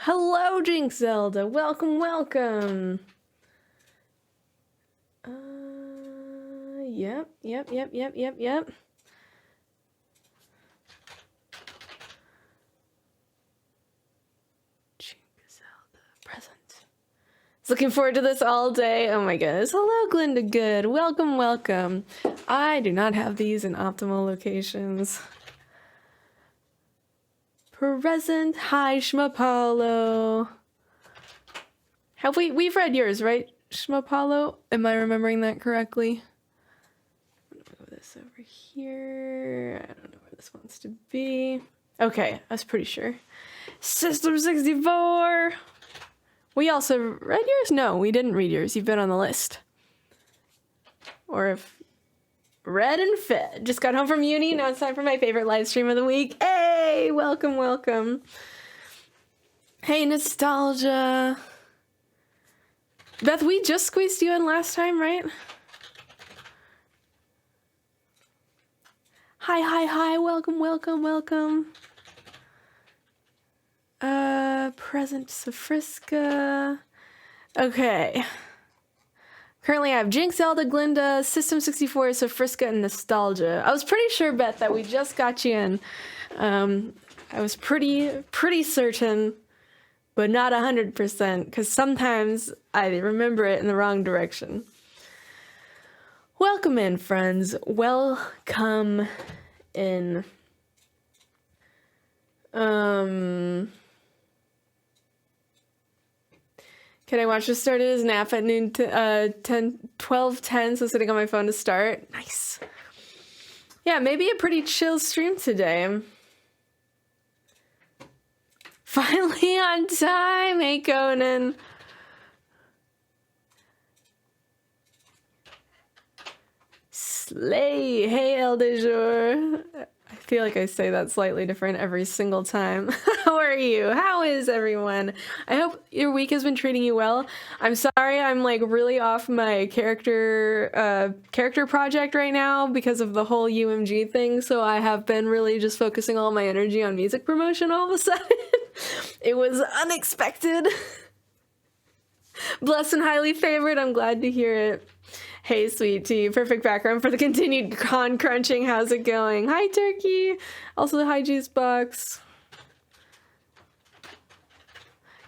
Hello, JinkZelda. Welcome, welcome. Yep. JinkZelda, present. Looking forward to this all day. Oh my goodness. Hello, Glinda Good. Welcome, welcome. I do not have these in optimal locations. Present. Hi, Shmapalo. We've read yours, right, Shmapalo? Am I remembering that correctly? Move this over here. I don't know where this wants to be. Okay, I was pretty sure. System 64. We also read yours? No, we didn't read yours. You've been on the list. Or if read and fed. Just got home from uni. Now it's time for my favorite live stream of the week. Hey, welcome, welcome. Hey, nostalgia. Beth, we just squeezed you in last time, right? Hi. Welcome, welcome. Present Sofriska. Okay. Currently I have JinkZelda, Glinda, System 64, Sofriska, and Nostalgia. I was pretty sure, Beth, that we just got you in. I was pretty certain, but not 100%, because sometimes I remember it in the wrong direction. Welcome in, friends. Welcome in. Can I watch this start his nap at noon 12:10, so sitting on my phone to start. Nice. Yeah, maybe a pretty chill stream today. Finally on time, hey Conan. Slay, hey El de Jour. I feel like I say that slightly different every single time. How are you? How is everyone? I hope your week has been treating you well. I'm sorry I'm like really off my character project right now because of the whole UMG thing, so I have been really just focusing all my energy on music promotion all of a sudden. It was unexpected. Blessed and highly favored. I'm glad to hear it. Hey, sweet tea. Perfect background for the continued con crunching. How's it going? Hi, Turkey. Also, hi, Juicebox.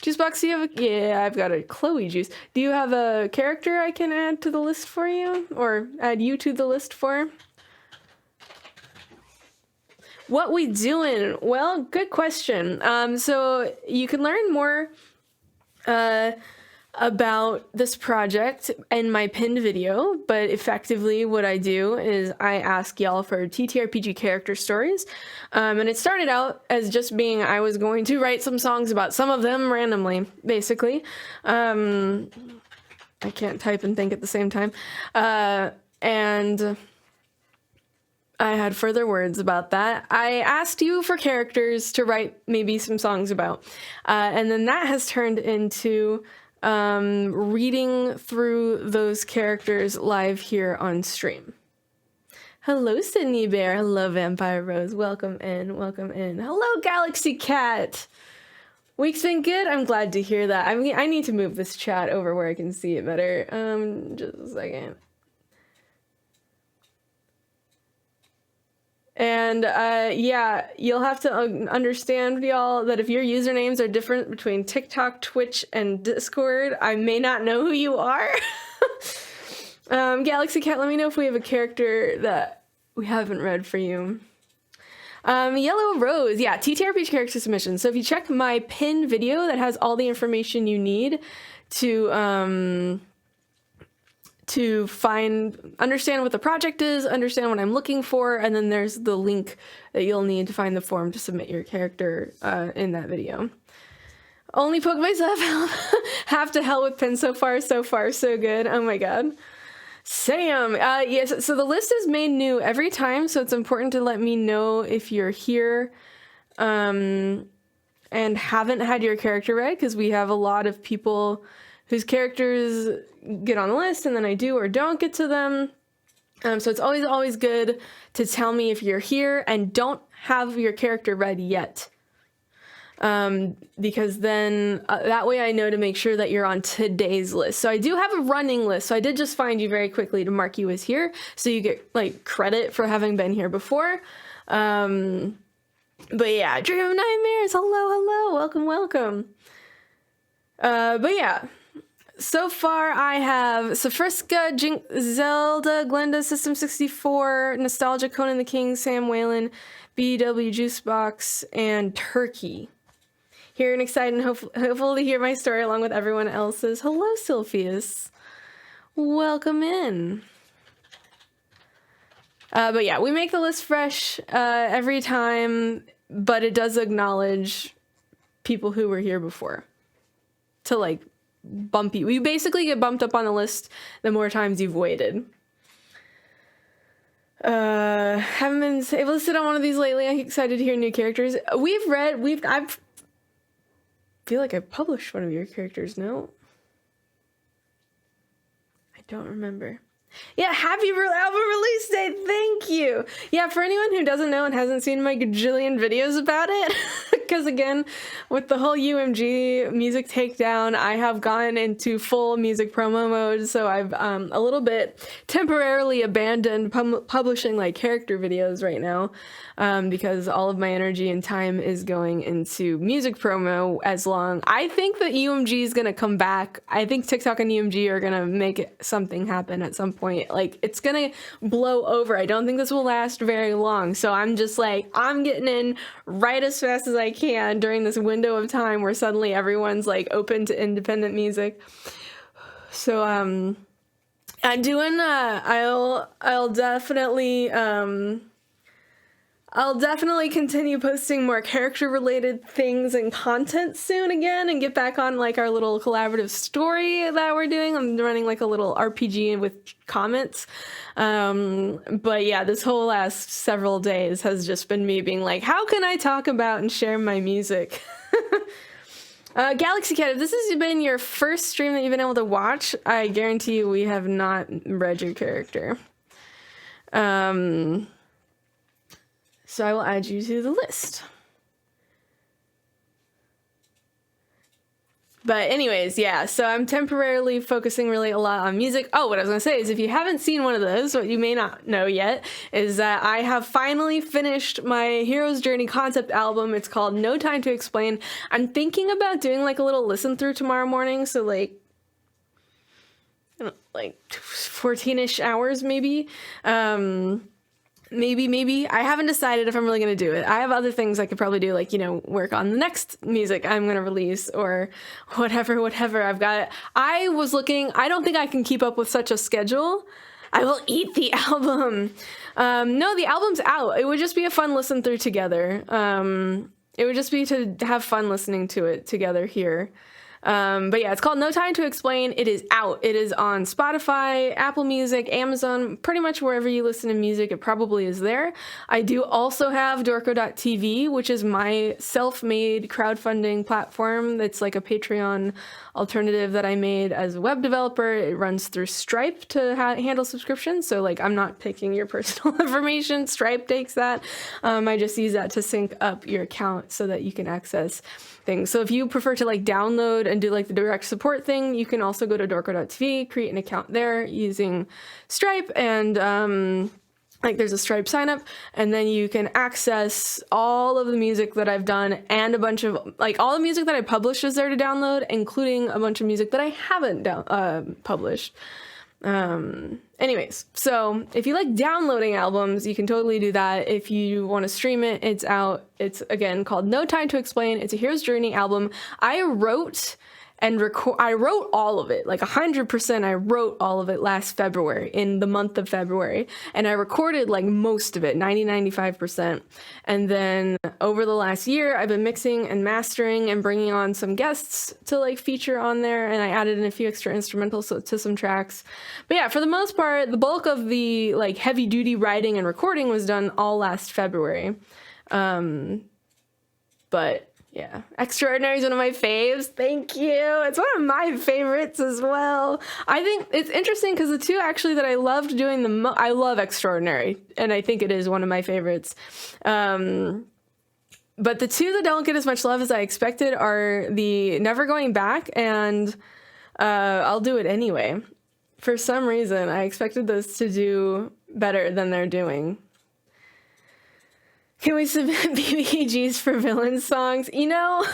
Juicebox, do you have a... Yeah, I've got a Chloe juice. Do you have a character I can add to the list for you? Or add you to the list for? What we doing? Well, good question. So you can learn more about this project in my pinned video, but effectively what I do is I ask y'all for TTRPG character stories, and it started out as just being I was going to write some songs about some of them randomly, basically. I can't type and think at the same time, and I had further words about that. I asked you for characters to write maybe some songs about, and then that has turned into reading through those characters live here on stream. Hello, Sydney Bear. Hello, Vampire Rose. Welcome in. Hello, Galaxy Cat. Week's been good. I'm glad to hear that. I mean, I need to move this chat over where I can see it better. Just a second. And yeah, you'll have to understand, y'all, that if your usernames are different between TikTok, Twitch, and Discord, I may not know who you are. Galaxy Cat, let me know if we have a character that we haven't read for you. Yellow Rose, yeah, TTRPG character submission. So if you check my pinned video, that has all the information you need to understand what the project is, understand what I'm looking for, and then there's the link that you'll need to find the form to submit your character in that video. Only poke myself out. Have to hell with pin so far, so good. Oh my god. Sam, yes, so the list is made new every time, so it's important to let me know if you're here and haven't had your character read, because we have a lot of people whose characters get on the list and then I do or don't get to them. So it's always good to tell me if you're here and don't have your character read yet. because then that way I know to make sure that you're on today's list. So I do have a running list. So I did just find you very quickly to mark you as here. So you get like credit for having been here before. But yeah, Dream of Nightmares. Hello. Welcome. But yeah. So far, I have Sofriska, JinkZelda, Glinda, System 64, Nostalgia, Conan the King, Sam Whalen, BW Juicebox, and Turkey. Here and excited and hopeful to hear my story along with everyone else's. Hello, Sylphius. Welcome in. But yeah, we make the list fresh every time, but it does acknowledge people who were here before to like bump you. You basically get bumped up on the list the more times you've waited. Haven't been able to sit on one of these lately. I'm excited to hear new characters. I feel like I published one of your characters. No, I don't remember. Yeah, happy album release day. Thank you. Yeah, for anyone who doesn't know and hasn't seen my gajillion videos about it, because again, with the whole UMG music takedown, I have gone into full music promo mode. So I've a little bit temporarily abandoned publishing like character videos right now, because all of my energy and time is going into music promo. I think that UMG is gonna come back. I think TikTok and UMG are gonna make something happen at some point. Like, it's gonna blow over. I don't think this will last very long. So I'm just like, I'm getting in right as fast as I can during this window of time where suddenly everyone's like open to independent music. So I'm doing I'll definitely continue posting more character-related things and content soon again and get back on, like, our little collaborative story that we're doing. I'm running, like, a little RPG with comments. But, yeah, this whole last several days has just been me being like, how can I talk about and share my music? Galaxy Cat, if this has been your first stream that you've been able to watch, I guarantee you we have not read your character. So I will add you to the list. But anyways, yeah, so I'm temporarily focusing really a lot on music. Oh, what I was going to say is if you haven't seen one of those, what you may not know yet, is that I have finally finished my Hero's Journey concept album. It's called No Time to Explain. I'm thinking about doing like a little listen through tomorrow morning. So like 14-ish hours maybe. Maybe. I haven't decided if I'm really going to do it. I have other things I could probably do, like, work on the next music I'm going to release or whatever. I don't think I can keep up with such a schedule. I will eat the album. No, the album's out. It would just be a fun listen through together. It would just be to have fun listening to it together here. But yeah, it's called No Time to Explain. It is out. It is on Spotify, Apple Music, Amazon, pretty much wherever you listen to music, it probably is there. I do also have Dorko.tv, which is my self-made crowdfunding platform. That's like a Patreon alternative that I made as a web developer. It runs through Stripe to handle subscriptions. So like, I'm not taking your personal information. Stripe takes that. I just use that to sync up your account so that you can access things. So if you prefer to like download and do like the direct support thing, you can also go to dorko.tv, create an account there using Stripe, and like there's a Stripe sign up, and then you can access all of the music that I've done and a bunch of like all the music that I published is there to download, including a bunch of music that I haven't published. Anyways, so if you like downloading albums, you can totally do that. If you want to stream it, it's out. It's again called No Time to Explain. It's a Hero's Journey album. I wrote all of it, like 100%. I wrote all of it last February, in the month of February, and I recorded like most of it, 95%. And then over the last year, I've been mixing and mastering and bringing on some guests to like feature on there, and I added in a few extra instrumentals to some tracks. But yeah, for the most part, the bulk of the like heavy duty writing and recording was done all last February. But yeah, Extraordinary is one of my faves. Thank you. It's one of my favorites as well. I think it's interesting because the two actually that I loved doing I love Extraordinary, and I think it is one of my favorites. But But the two that don't get as much love as I expected are the Never Going Back and I'll Do It Anyway. For some reason, I expected those to do better than they're doing. Can we submit BBGs for villain songs? You know...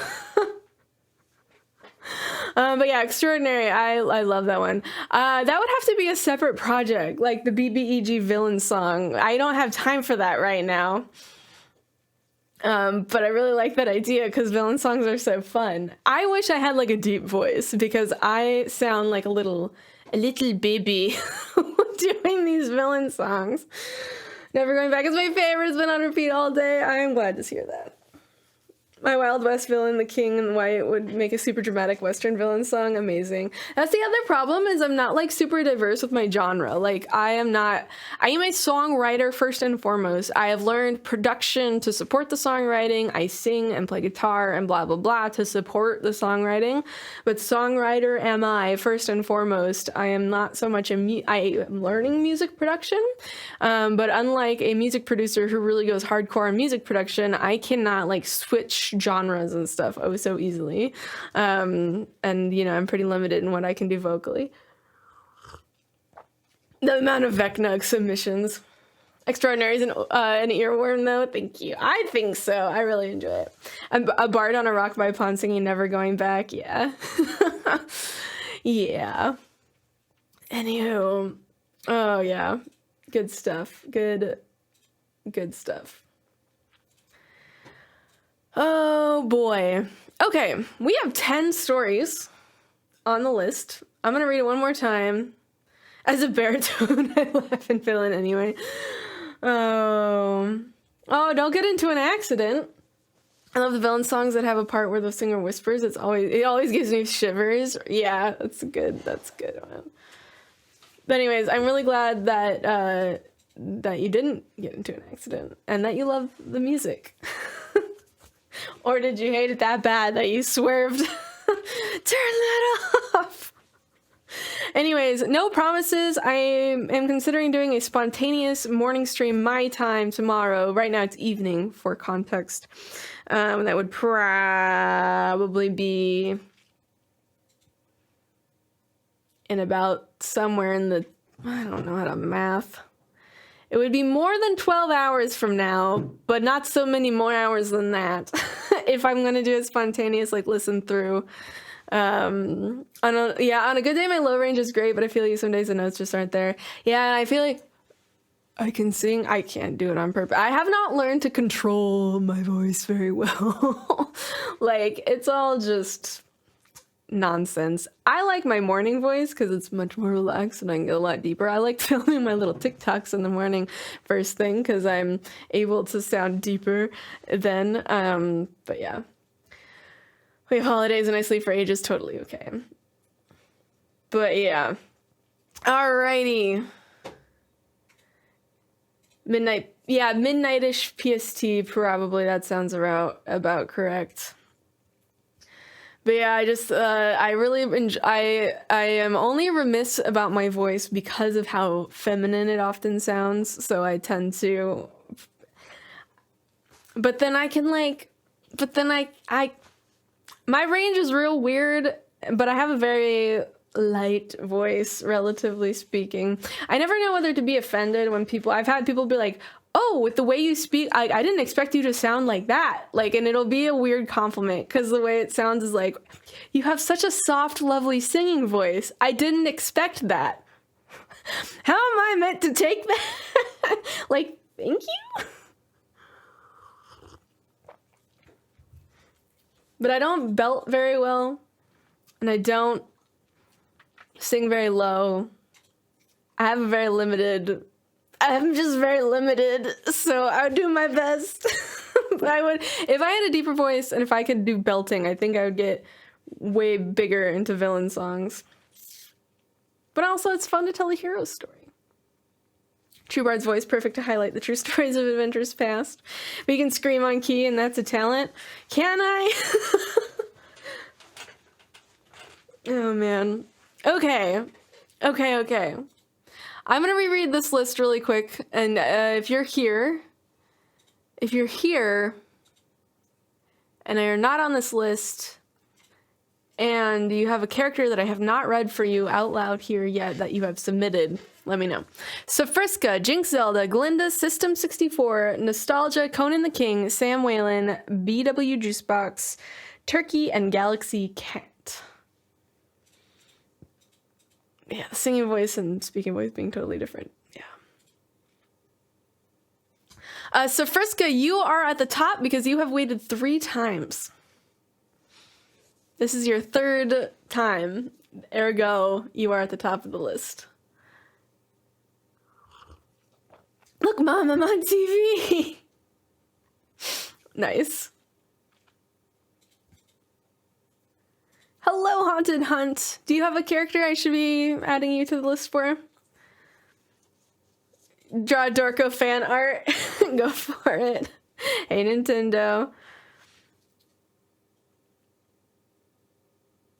but yeah, Extraordinary, I love that one. That would have to be a separate project, like the BBEG villain song. I don't have time for that right now. But I really like that idea because villain songs are so fun. I wish I had like a deep voice because I sound like a little baby doing these villain songs. Never Going Back is my favorite. It's been on repeat all day. I am glad to hear that. My Wild West villain, the King in White, would make a super dramatic Western villain song. Amazing. That's the other problem is I'm not like super diverse with my genre. Like I am a songwriter first and foremost. I have learned production to support the songwriting. I sing and play guitar and blah, blah, blah to support the songwriting. But songwriter am I first and foremost. I am not so much I am learning music production. But unlike a music producer who really goes hardcore on music production, I cannot like switch genres and stuff so easily. And you know, I'm pretty limited in what I can do vocally. The amount of Vecna submissions. Extraordinary is an earworm though. Thank you. I think so. I really enjoy it. A Bard on a Rock by Pond singing Never Going Back. Yeah. Yeah. Anywho. Oh yeah. Good stuff. Good stuff. Oh boy. Okay, we have 10 stories on the list. I'm gonna read it one more time. As a baritone, I laugh and fill in anyway. Oh, don't get into an accident. I love the villain songs that have a part where the singer whispers. It always gives me shivers. Yeah, that's good. That's good, man. But anyways, I'm really glad that you didn't get into an accident and that you love the music. Or did you hate it that bad that you swerved? Turn that off. Anyways, no promises. I am considering doing a spontaneous morning stream my time tomorrow. Right now it's evening for context. That would probably be in about somewhere in the, I don't know how to math. It would be more than 12 hours from now, but not so many more hours than that. If I'm going to do a spontaneous, like, listen through. On a good day, my low range is great, but I feel like some days the notes just aren't there. Yeah, and I feel like I can sing. I can't do it on purpose. I have not learned to control my voice very well. Like, it's all just nonsense. I like my morning voice because it's much more relaxed and I can get a lot deeper. I like filming my little TikToks in the morning first thing because I'm able to sound deeper then. But yeah. We have holidays and I sleep for ages, totally okay. But yeah. Alrighty. Midnight-ish PST, probably. That sounds about correct. But yeah, I really enjoy, I am only remiss about my voice because of how feminine it often sounds, so I tend to, but then I my range is real weird, but I have a very light voice, relatively speaking. I never know whether to be offended when I've had people be like, oh, with the way you speak, I didn't expect you to sound like that. Like, and it'll be a weird compliment because the way it sounds is like, you have such a soft, lovely singing voice. I didn't expect that. How am I meant to take that? Like, thank you? But I don't belt very well, and I don't sing very low. I'm just very limited, so I would do my best. But if I had a deeper voice and if I could do belting, I think I would get way bigger into villain songs. But also, it's fun to tell a hero story. True Bard's voice, perfect to highlight the true stories of adventures past. We can scream on key, and that's a talent. Can I? Oh, man. Okay. I'm going to reread this list really quick, and if you're here, and you're not on this list, and you have a character that I have not read for you out loud here yet that you have submitted, let me know. Sofriska, JinkZelda, Glinda, System 64, Nostalgia, Conan the King, Sam Whalen, BW Juicebox, Turkey, and Galaxy Cat. Yeah, singing voice and speaking voice being totally different. Yeah. Sofriska, you are at the top because you have waited 3 times. This is your 3rd time. Ergo, you are at the top of the list. Look, Mom, I'm on TV. Nice. Hello, Haunted Hunt. Do you have a character I should be adding you to the list for? Draw Dorko fan art. Go for it. Hey, Nintendo.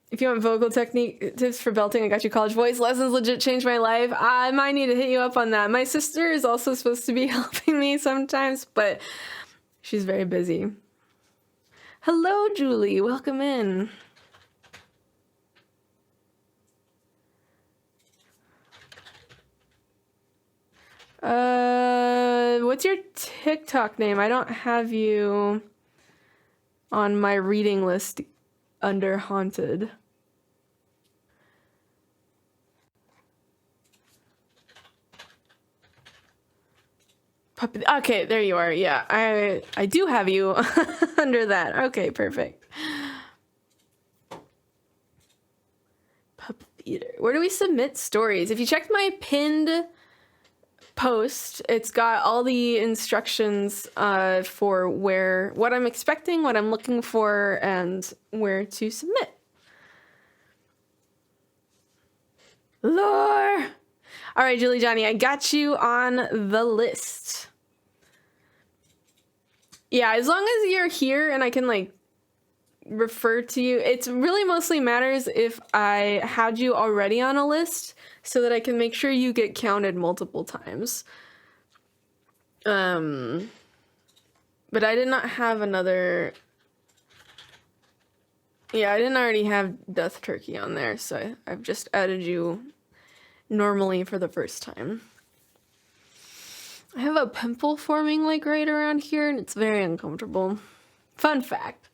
If you want vocal technique tips for belting, I got you. College voice lessons legit changed my life. I might need to hit you up on that. My sister is also supposed to be helping me sometimes, but she's very busy. Hello, Julie. Welcome in. What's your TikTok name? I don't have you on my reading list under Haunted. Okay, there you are. Yeah, I do have you under that. Okay, perfect. Pup Theater. Where do we submit stories? If you checked my pinned post, it's got all the instructions for what I'm expecting, what I'm looking for, and where to submit. Lore! All right, Julie Johnny, I got you on the list. Yeah, as long as you're here and I can, like, refer to you. It really mostly matters if I had you already on a list so that I can make sure you get counted multiple times. But I did not have another... Yeah, I didn't already have Death Turkey on there, so I've just added you normally for the first time. I have a pimple forming like right around here and it's very uncomfortable. Fun fact.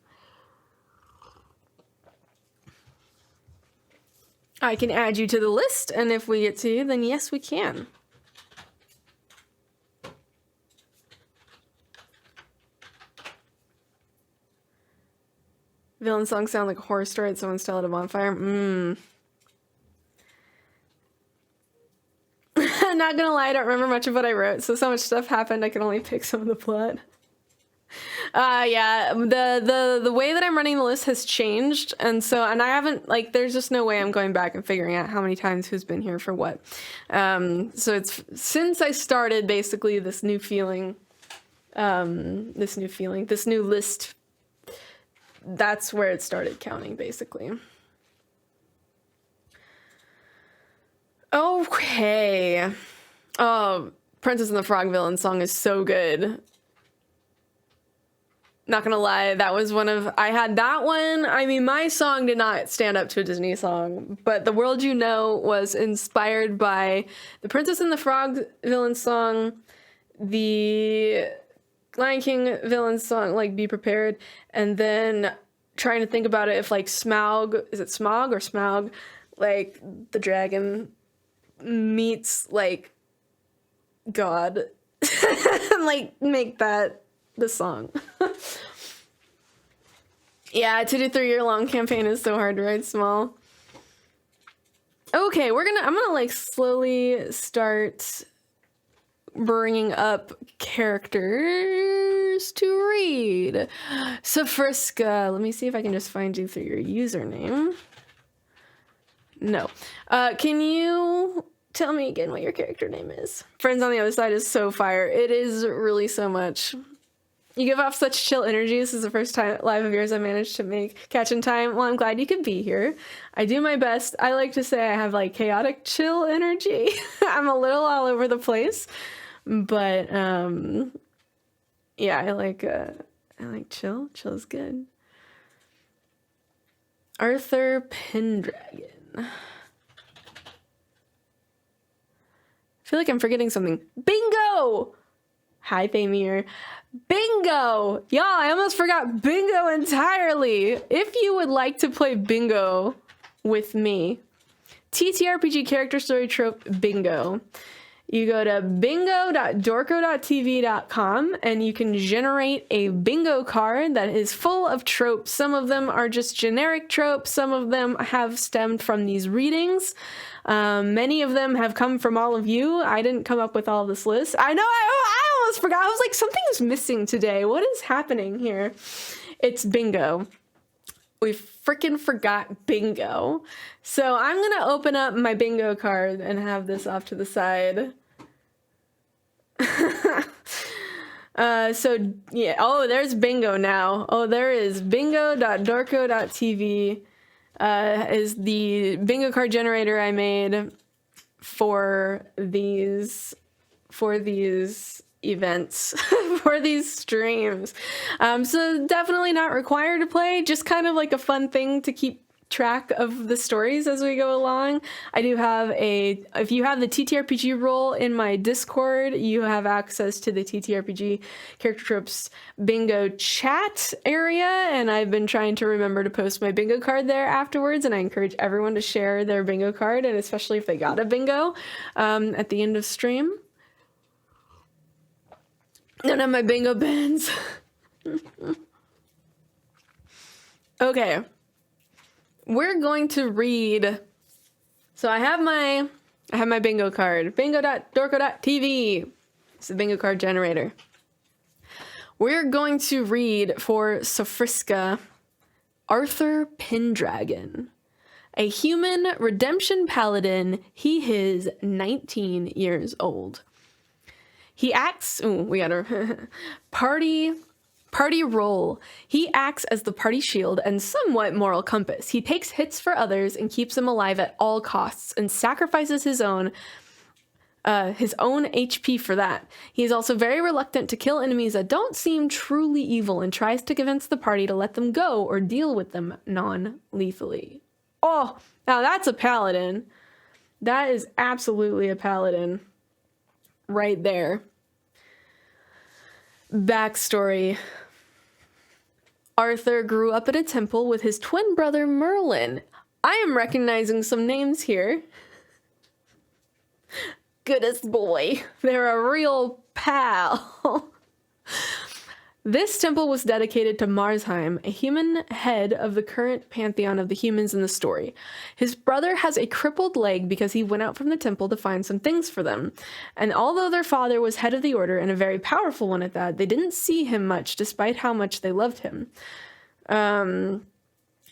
I can add you to the list, and if we get to you, then yes, we can. Villain songs sound like a horror story that someone stole at a bonfire. Not gonna lie, I don't remember much of what I wrote, so much stuff happened I can only pick some of the plot. Yeah, the way that I'm running the list has changed, and I haven't, like, there's just no way I'm going back and figuring out how many times who's been here for what. So it's since I started basically this new list, that's where it started counting basically. Okay. Oh, Princess and the Frog villain song is so good. Not gonna lie, that was I had that one. I mean, my song did not stand up to a Disney song, but The World You Know was inspired by the Princess and the Frog villain song, the Lion King villain song, like Be Prepared, and then trying to think about it if, like, Smaug, is it Smaug or Smaug? Like, the dragon meets, like, God. Like, make that the song. Yeah, a 2 to 3 year long campaign is so hard to write small. Okay, I'm gonna like slowly start bringing up characters to read. Sofriska, let me see if I can just find you through your username. No. Can you tell me again what your character name is? Friends on the Other Side is so fire. It is really so much. You give off such chill energy. This is the first time live of yours I managed to catch in time. Well, I'm glad you could be here. I do my best. I like to say I have like chaotic chill energy. I'm a little all over the place, but yeah, I like chill. Chill's good. Aurthur Pendragon. I feel like I'm forgetting something. Bingo! Hi, Thamir. Bingo! Y'all, I almost forgot bingo entirely. If you would like to play bingo with me, TTRPG character story trope bingo. You go to bingo.dorko.tv.com and you can generate a bingo card that is full of tropes. Some of them are just generic tropes. Some of them have stemmed from these readings. Many of them have come from all of you. I didn't come up with all this list. I know, I almost forgot. I was like, something is missing today. What is happening here? It's bingo. We freaking forgot bingo. So I'm going to open up my bingo card and have this off to the side. So yeah, oh, there's bingo now. Oh, there is bingo.dorko.tv is the bingo card generator I made for these events, for these streams. So definitely not required to play, just kind of like a fun thing to keep track of the stories as we go along. I do have if you have the TTRPG role in my Discord, you have access to the TTRPG Character Tropes bingo chat area, and I've been trying to remember to post my bingo card there afterwards, and I encourage everyone to share their bingo card, and especially if they got a bingo at the end of stream. None of my bingo pens. Okay. We're going to read. So I have my bingo card. Bingo.dorko.tv. It's the bingo card generator. We're going to read for Sofriska, Aurthur Pendragon. A human redemption paladin. He is 19 years old. He acts, we got a party role. He acts as the party shield and somewhat moral compass. He takes hits for others and keeps them alive at all costs and sacrifices his own HP for that. He is also very reluctant to kill enemies that don't seem truly evil and tries to convince the party to let them go or deal with them non-lethally. Oh, now that's a paladin. That is absolutely a paladin. Right there. Backstory. Aurthur grew up in a temple with his twin brother Merlin. I am recognizing some names here. Goodest boy. They're a real pal. This temple was dedicated to Marsheim, a human head of the current pantheon of the humans in the story. His brother has a crippled leg because he went out from the temple to find some things for them. And although their father was head of the order, and a very powerful one at that, they didn't see him much, despite how much they loved him.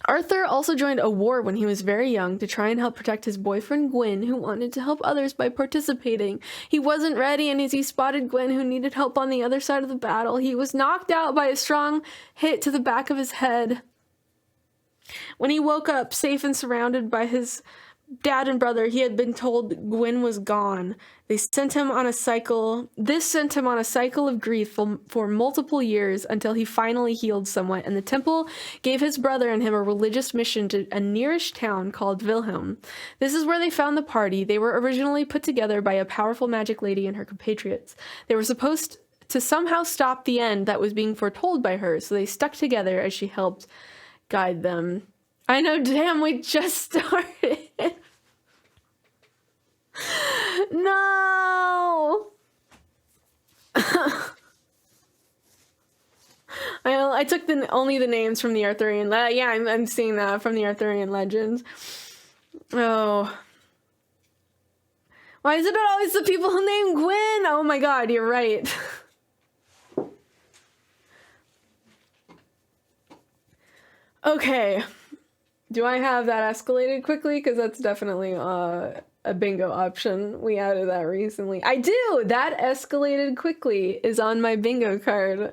Aurthur also joined a war when he was very young to try and help protect his boyfriend Gwyn, who wanted to help others by participating. He wasn't ready, and as he spotted Gwyn, who needed help on the other side of the battle, he was knocked out by a strong hit to the back of his head. When he woke up, safe and surrounded by his dad and brother, he had been told Gwyn was gone. This sent him on a cycle of grief for multiple years until he finally healed somewhat, and the temple gave his brother and him a religious mission to a nearish town called Wilhelm. This is where they found the party. They were originally put together by a powerful magic lady and her compatriots. They were supposed to somehow stop the end that was being foretold by her, so they stuck together as she helped guide them. I know, damn, we just started. No! I took only the names from the Arthurian. Yeah, I'm seeing that from the Arthurian legends. Oh. Why is it always the people who name Gwyn? Oh my god, you're right. Okay. Do I have that escalated quickly? Because that's definitely a bingo option. We added that recently. I do! That escalated quickly is on my bingo card.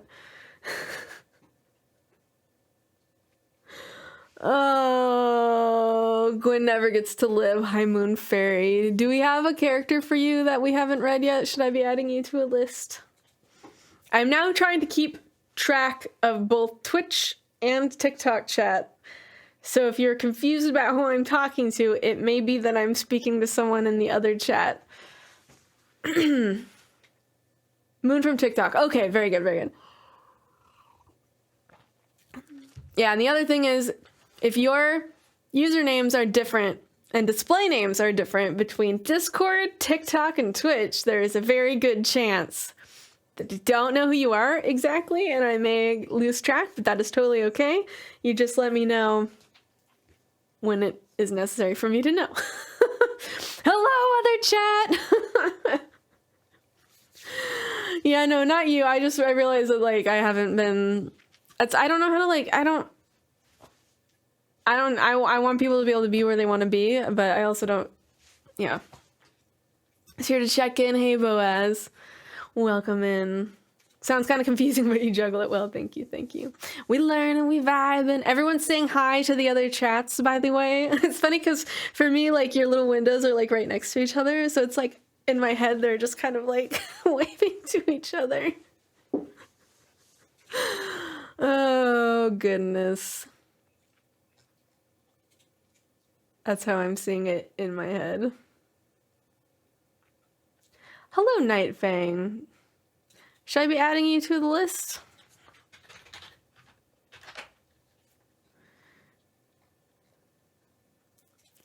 Oh, Gwyn never gets to live. High Moon Fairy. Do we have a character for you that we haven't read yet? Should I be adding you to a list? I'm now trying to keep track of both Twitch and TikTok chat. So if you're confused about who I'm talking to, it may be that I'm speaking to someone in the other chat. Moon from TikTok. Okay, very good, very good. Yeah, and the other thing is, if your usernames are different and display names are different between Discord, TikTok, and Twitch, there is a very good chance that I don't know who you are exactly, and I may lose track, but that is totally okay. You just let me know when it is necessary for me to know. Hello, other chat! Yeah, no, not you. I realized that, like, I haven't been... I don't know how to, like, I want people to be able to be where they want to be, but I also don't, yeah. It's here to check in. Hey, Boaz. Welcome in. Sounds kind of confusing, but you juggle it well. Thank you, thank you. We learn and we vibe, and everyone's saying hi to the other chats, by the way. It's funny because for me, like, your little windows are, like, right next to each other, so it's like, in my head, they're just kind of, like, waving to each other. Oh, goodness. That's how I'm seeing it in my head. Hello, Nightfang. Should I be adding you to the list?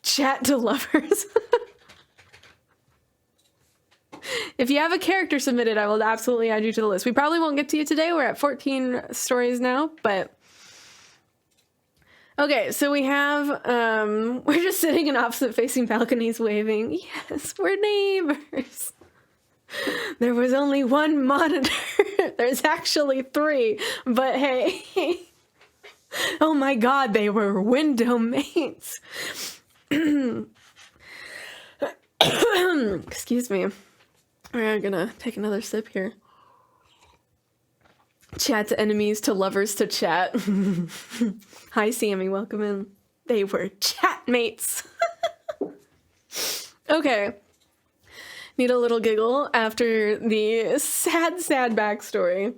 Chat to lovers. If you have a character submitted, I will absolutely add you to the list. We probably won't get to you today. We're at 14 stories now, but... Okay, so we have, we're just sitting in opposite-facing balconies waving. Yes, we're neighbors. There was only one monitor. There's actually 3, but hey. Oh my god, they were window mates. Excuse me. We're gonna take another sip here. Chat to enemies to lovers to chat. Hi, Sammy. Welcome in. They were chat mates. Okay. Need a little giggle after the sad backstory.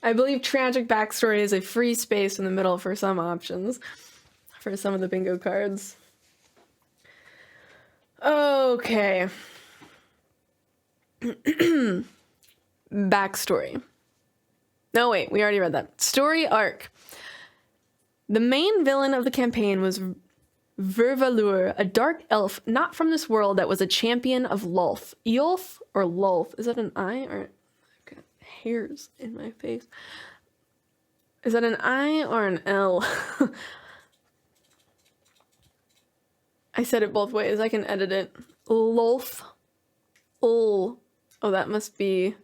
I believe tragic backstory is a free space in the middle for some options. For some of the bingo cards. Okay. Backstory. No, wait, we already read that. Story arc. The main villain of the campaign was Vervalur, a dark elf not from this world that was a champion of Lulth. Eolth or Lulth? Is that an I or... I've got hairs in my face. Is that an I or an L? I said it both ways. I can edit it. Lulth. Oh, that must be...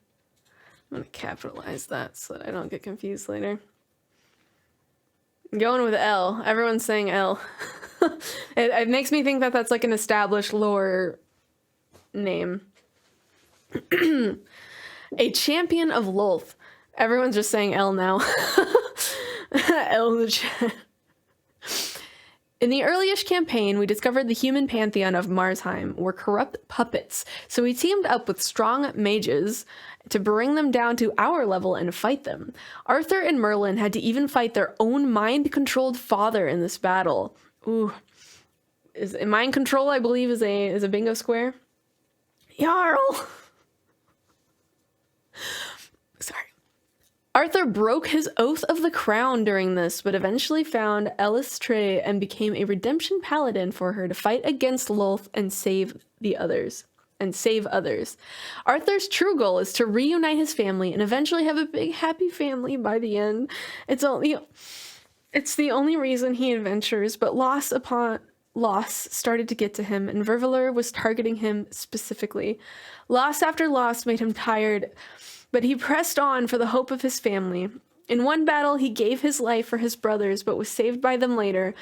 I'm going to capitalize that so that I don't get confused later. I'm going with L. Everyone's saying L. It makes me think that that's like an established lore name. A champion of Lulth. Everyone's just saying L now. L in the chat. In the early-ish campaign, we discovered the human pantheon of Marsheim were corrupt puppets, so we teamed up with strong mages to bring them down to our level and fight them. Aurthur and Merlin had to even fight their own mind-controlled father in this battle. Ooh. Mind control, I believe, is a bingo square. Jarl! Sorry. Aurthur broke his oath of the crown during this, but eventually found Elistre and became a redemption paladin for her to fight against Lulth and save others. Arthur's true goal is to reunite his family and eventually have a big happy family by the end. It's the only reason he adventures, but loss upon loss started to get to him, and Vervalur was targeting him specifically. Loss after loss made him tired, but he pressed on for the hope of his family. In one battle, he gave his life for his brothers, but was saved by them later.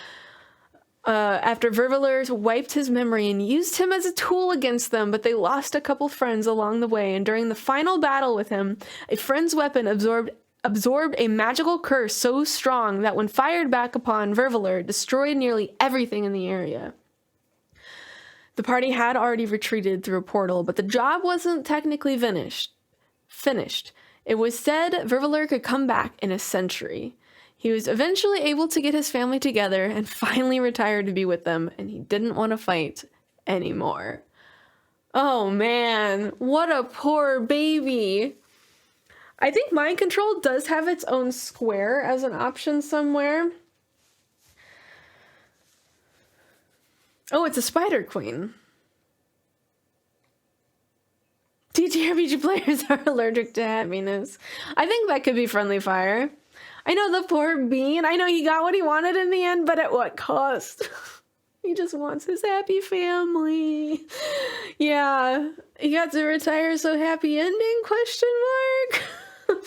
After Vervalur wiped his memory and used him as a tool against them, but they lost a couple friends along the way, and during the final battle with him, a friend's weapon absorbed a magical curse so strong that when fired back upon Vervalur, destroyed nearly everything in the area. The party had already retreated through a portal, but the job wasn't technically finished. It was said Vervalur could come back in a century. He was eventually able to get his family together and finally retired to be with them, and he didn't want to fight anymore. Oh man, what a poor baby. I think mind control does have its own square as an option somewhere. Oh, it's a spider queen. TTRPG players are allergic to happiness. I think that could be friendly fire. I know the poor bean. I know he got what he wanted in the end, but at what cost? He just wants his happy family. Yeah, he got to retire, so happy ending, question mark?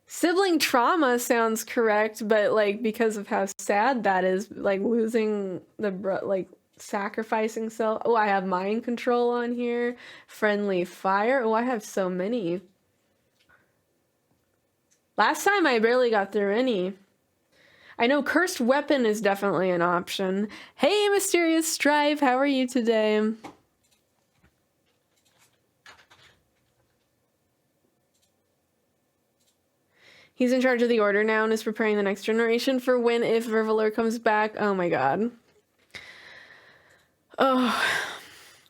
Sibling trauma sounds correct, but like because of how sad that is, like losing the like sacrificing self. Oh, I have mind control on here. Friendly fire. Oh, I have so many. Last time I barely got through any. I know cursed weapon is definitely an option. Hey, Mysterious Strife, how are you today? He's in charge of the order now and is preparing the next generation for when if Reveler comes back. Oh my god. Oh,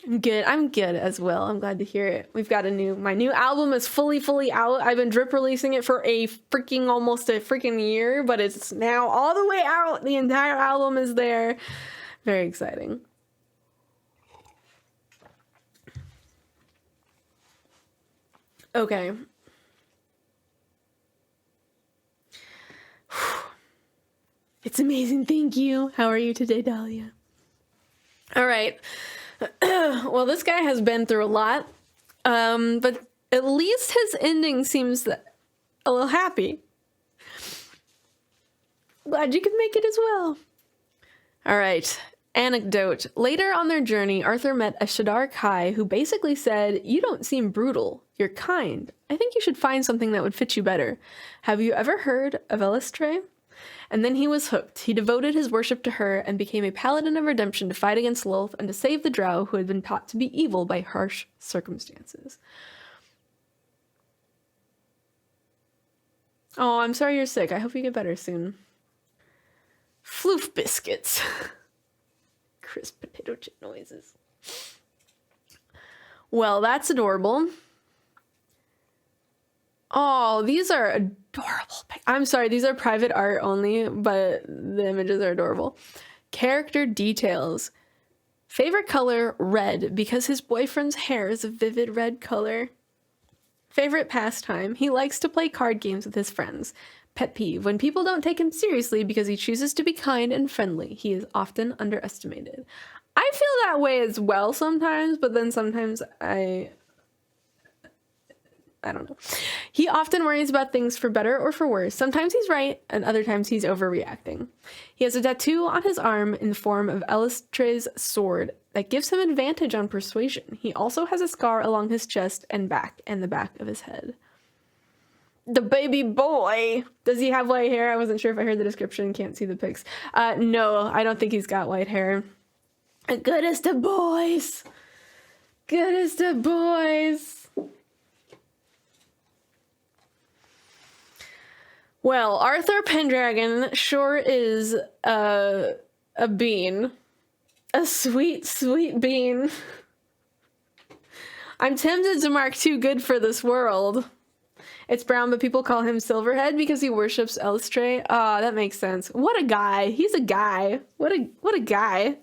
I'm good. I'm good as well. I'm glad to hear it. We've got my new album is fully out. I've been drip releasing it for almost a freaking year, but it's now all the way out. The entire album is there. Very exciting. Okay. It's amazing. Thank you. How are you today, Dahlia? All right. Well, this guy has been through a lot, but at least his ending seems a little happy. Glad you could make it as well. All right. Anecdote. Later on their journey, Aurthur met a Shadar Kai who basically said, "You don't seem brutal. You're kind. I think you should find something that would fit you better. Have you ever heard of Elistre?" And then he was hooked. He devoted his worship to her and became a paladin of redemption to fight against Lilith and to save the drow who had been taught to be evil by harsh circumstances. Oh, I'm sorry you're sick. I hope you get better soon. Floof biscuits. Crisp potato chip noises. Well, that's adorable. Oh, these are adorable. I'm sorry, these are private art only, but the images are adorable. Character details. Favorite color, red, because his boyfriend's hair is a vivid red color. Favorite pastime, he likes to play card games with his friends. Pet peeve, when people don't take him seriously because he chooses to be kind and friendly. He is often underestimated. I feel that way as well sometimes, but then sometimes I don't know. He often worries about things for better or for worse. Sometimes he's right, and other times he's overreacting. He has a tattoo on his arm in the form of Elistre's sword that gives him advantage on persuasion. He also has a scar along his chest and back, and the back of his head. The baby boy! Does he have white hair? I wasn't sure if I heard the description. Can't see the pics. No, I don't think he's got white hair. Good as the boys! Good as the boys! Well, Aurthur Pendragon sure is a bean. A sweet, sweet bean. I'm tempted to mark too good for this world. It's brown, but people call him Silverhead because he worships Elistre. Ah, that makes sense. What a guy. He's a guy. What a guy.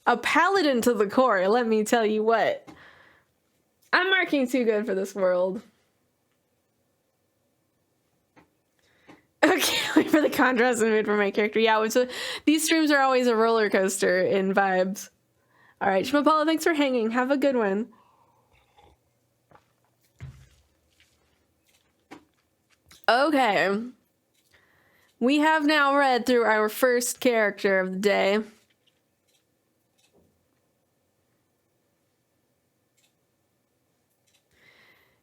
A paladin to the core, let me tell you what. I'm marking too good for this world. Okay, wait for the contrast and mood for my character. Yeah, these streams are always a roller coaster in vibes. All right, Shmapala, thanks for hanging. Have a good one. Okay. We have now read through our first character of the day.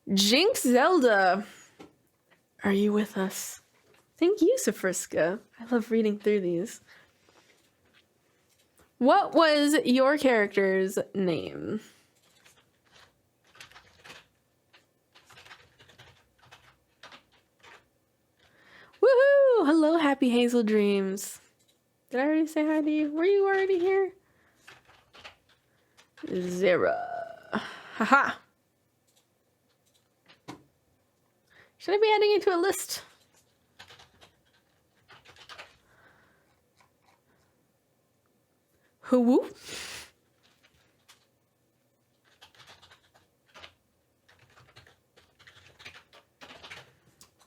JinkZelda. Are you with us? Thank you, Sofriska. I love reading through these. What was your character's name? Woohoo! Happy Hazel Dreams. Did I already say hi to you? Were you already here? Zera. Haha. Should I be adding you to a list? Who?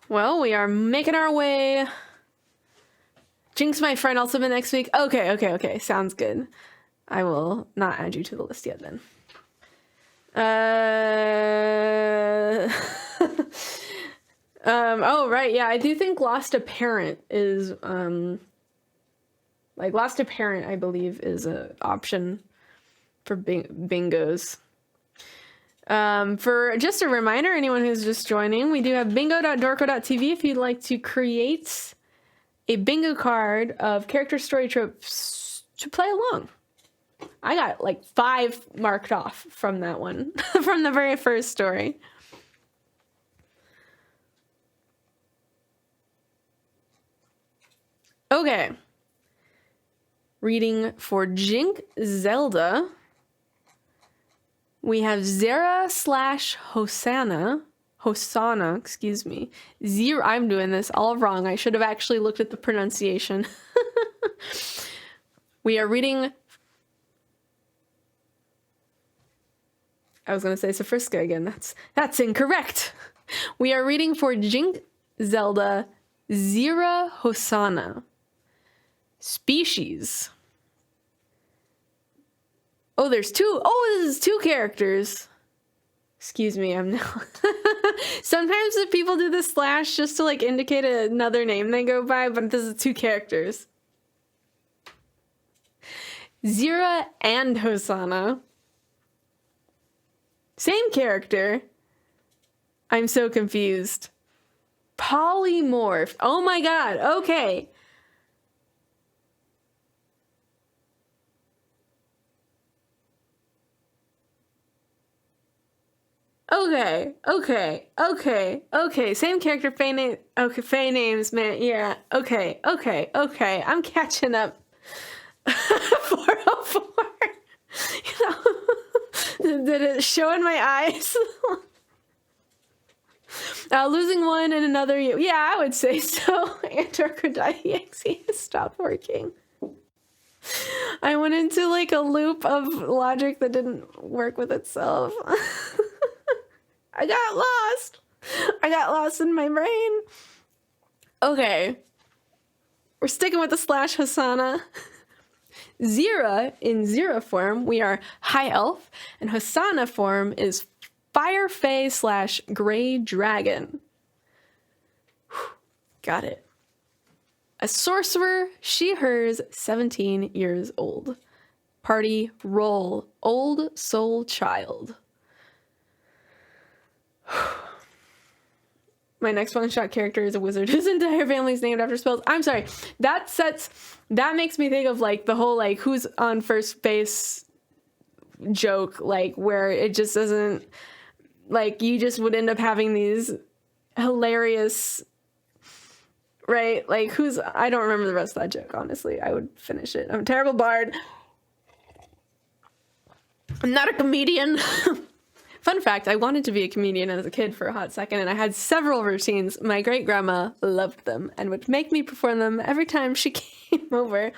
Well, we are making our way. Jinx, my friend, also been next week. Okay. Sounds good. I will not add you to the list yet then. Oh, right. Yeah, I do think Lost a Parent is, like, Lost a Parent, I believe, is an option for bingos. For just a reminder, anyone who's just joining, we do have bingo.dorko.tv if you'd like to create a bingo card of character story tropes to play along. I got like 5 marked off from that one, from the very first story. Okay. Reading for JinkZelda. We have Zera / Hosanna, excuse me. Zero, I'm doing this all wrong. I should have actually looked at the pronunciation. We are reading... I was going to say Sofriska again. That's incorrect. We are reading for JinkZelda Zera Hosanna. Species. Oh, there's 2. Oh, this is 2 characters. Excuse me, I'm now... Sometimes if people do the slash just to like indicate another name they go by, but this is 2 characters. Zera and Hosanna. Same character. I'm so confused. Polymorph. Oh my god, okay. Okay. Same character, Faye name. Okay, Faye names, man. Yeah. Okay. I'm catching up. 404. Did it show in my eyes? Losing one and another. Yeah, I would say so. Antarctica.exe has stopped working. I went into like a loop of logic that didn't work with itself. I got lost in my brain. Okay. We're sticking with the / Hosanna. Zera, in Zera form, we are High Elf, and Hosanna form is Fire Fae / Grey Dragon. Got it. A sorcerer, she, hers, 17 years old. Party, roll, old soul child. My next one-shot character is a wizard whose entire family is named after spells. I'm sorry. That makes me think of like the whole like who's on first base joke, like where it just doesn't, like you just would end up having these hilarious, right? Like I don't remember the rest of that joke, honestly. I would finish it. I'm a terrible bard. I'm not a comedian. Fun fact, I wanted to be a comedian as a kid for a hot second, and I had several routines. My great-grandma loved them and would make me perform them every time she came over.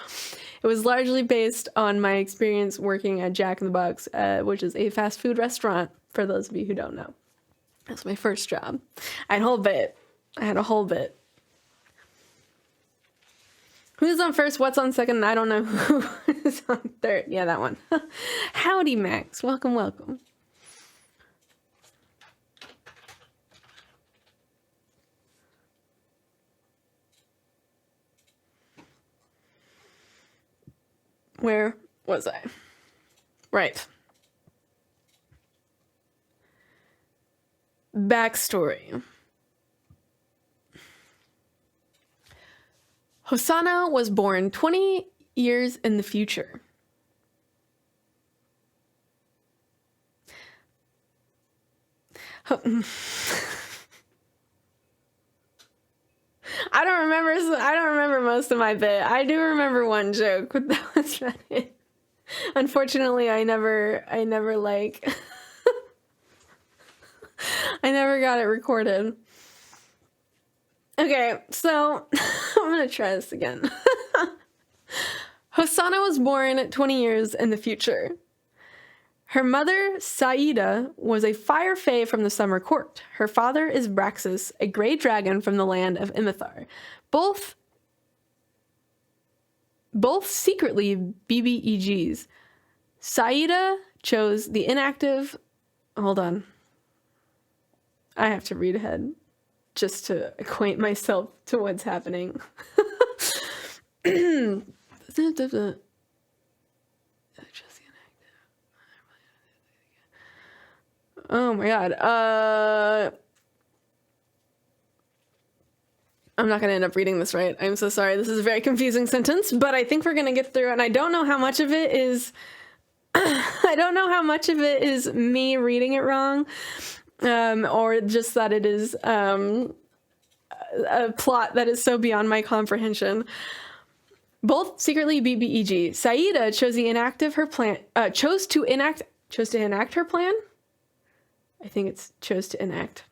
It was largely based on my experience working at Jack in the Box, which is a fast food restaurant, for those of you who don't know. That's my first job. I had a whole bit. Who's on first? What's on second? I don't know who is on third. Yeah, that one. Howdy, Max. Welcome. Where was I? Right. Backstory. Hosanna was born 20 years in the future. I don't remember most of my bit. I do remember one joke, but that was about it. Unfortunately, I never like I never got it recorded. Okay, so I'm gonna try this again. Hosanna was born 20 years in the future. Her mother, Saida, was a fire fae from the Summer Court. Her father is Braxis, a gray dragon from the land of Imithar. Both secretly BBEGs. Saida chose the inactive... Hold on. I have to read ahead just to acquaint myself to what's happening. Oh my god. I'm not going to end up reading this right. I'm so sorry. This is a very confusing sentence, but I think we're going to get through it. And I don't know how much of it is... I don't know how much of it is me reading it wrong, or just that it is a plot that is so beyond my comprehension. Both secretly BBEG. Saida chose to enact her plan. Chose to enact her plan. I think it's chose to enact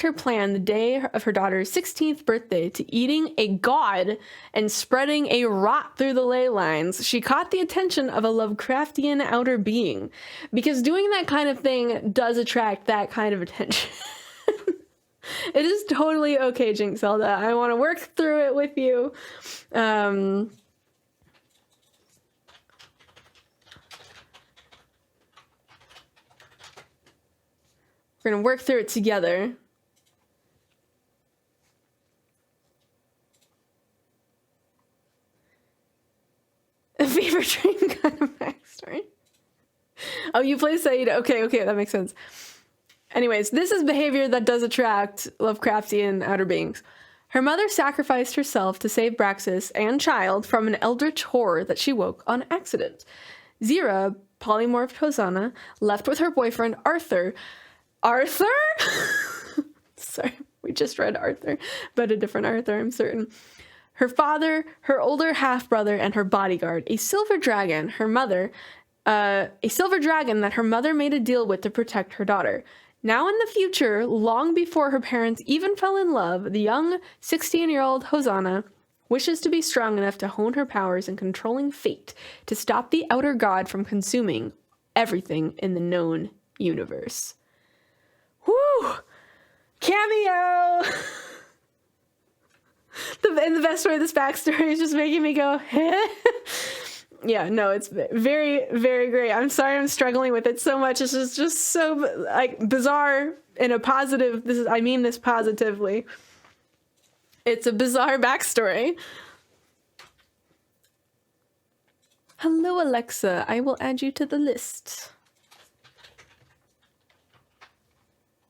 her plan the day of her daughter's 16th birthday to eating a god and spreading a rot through the ley lines. She caught the attention of a Lovecraftian outer being, because doing that kind of thing does attract that kind of attention. It is totally okay, JinkZelda. I want to work through it with you. We're going to work through it together. A fever dream kind of backstory. Oh, you play Saida. Okay, that makes sense. Anyways, this is behavior that does attract Lovecraftian outer beings. Her mother sacrificed herself to save Braxis and child from an eldritch horror that she woke on accident. Zera, polymorphed Hosanna, left with her boyfriend Aurthur. Aurthur? Sorry, we just read Aurthur, but a different Aurthur, I'm certain. Her father, her older half-brother, and her bodyguard, a silver dragon that her mother made a deal with to protect her daughter. Now in the future, long before her parents even fell in love, the young 16-year-old Hosanna wishes to be strong enough to hone her powers in controlling fate to stop the outer god from consuming everything in the known universe. Woo! Cameo! The best way of this backstory is just making me go, yeah, no, it's very, very great. I'm sorry I'm struggling with it so much. It's just so, like, bizarre in a positive... I mean this positively. It's a bizarre backstory. Hello, Alexa. I will add you to the list.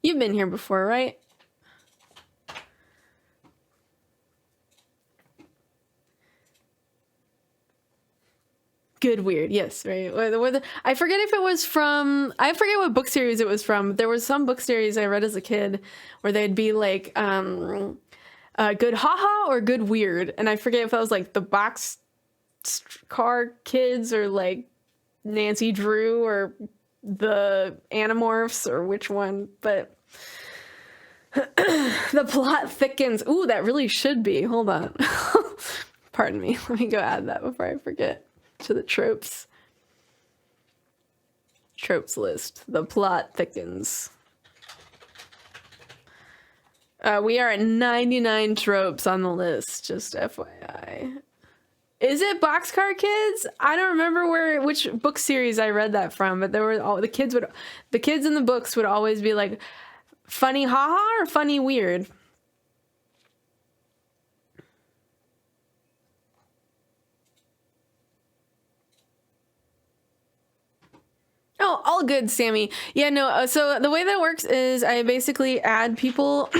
You've been here before, right? Good Weird, yes, right. I forget if it was from... I forget what book series it was from. There was some book series I read as a kid where they'd be like, Good Haha or Good Weird. And I forget if that was like the Boxcar Kids or like Nancy Drew or the Animorphs or which one. But the plot thickens. Ooh, that really should be. Hold on. Pardon me. Let me go add that before I forget. To the tropes list. The plot thickens. We are at 99 tropes on the list, just FYI. Is it Boxcar Kids? I don't remember which book series I read that from, but there were the kids in the books would always be like, funny haha or funny weird. Oh, all good, Sammy. Yeah, no, so the way that works is I basically add people.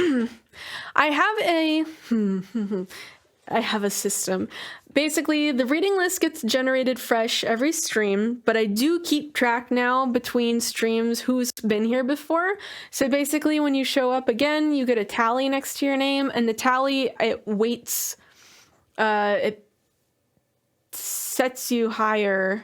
I have a system. basically, the reading list gets generated fresh every stream, but I do keep track now between streams who's been here before. So basically, when you show up again, you get a tally next to your name, and the tally, it weights, it sets you higher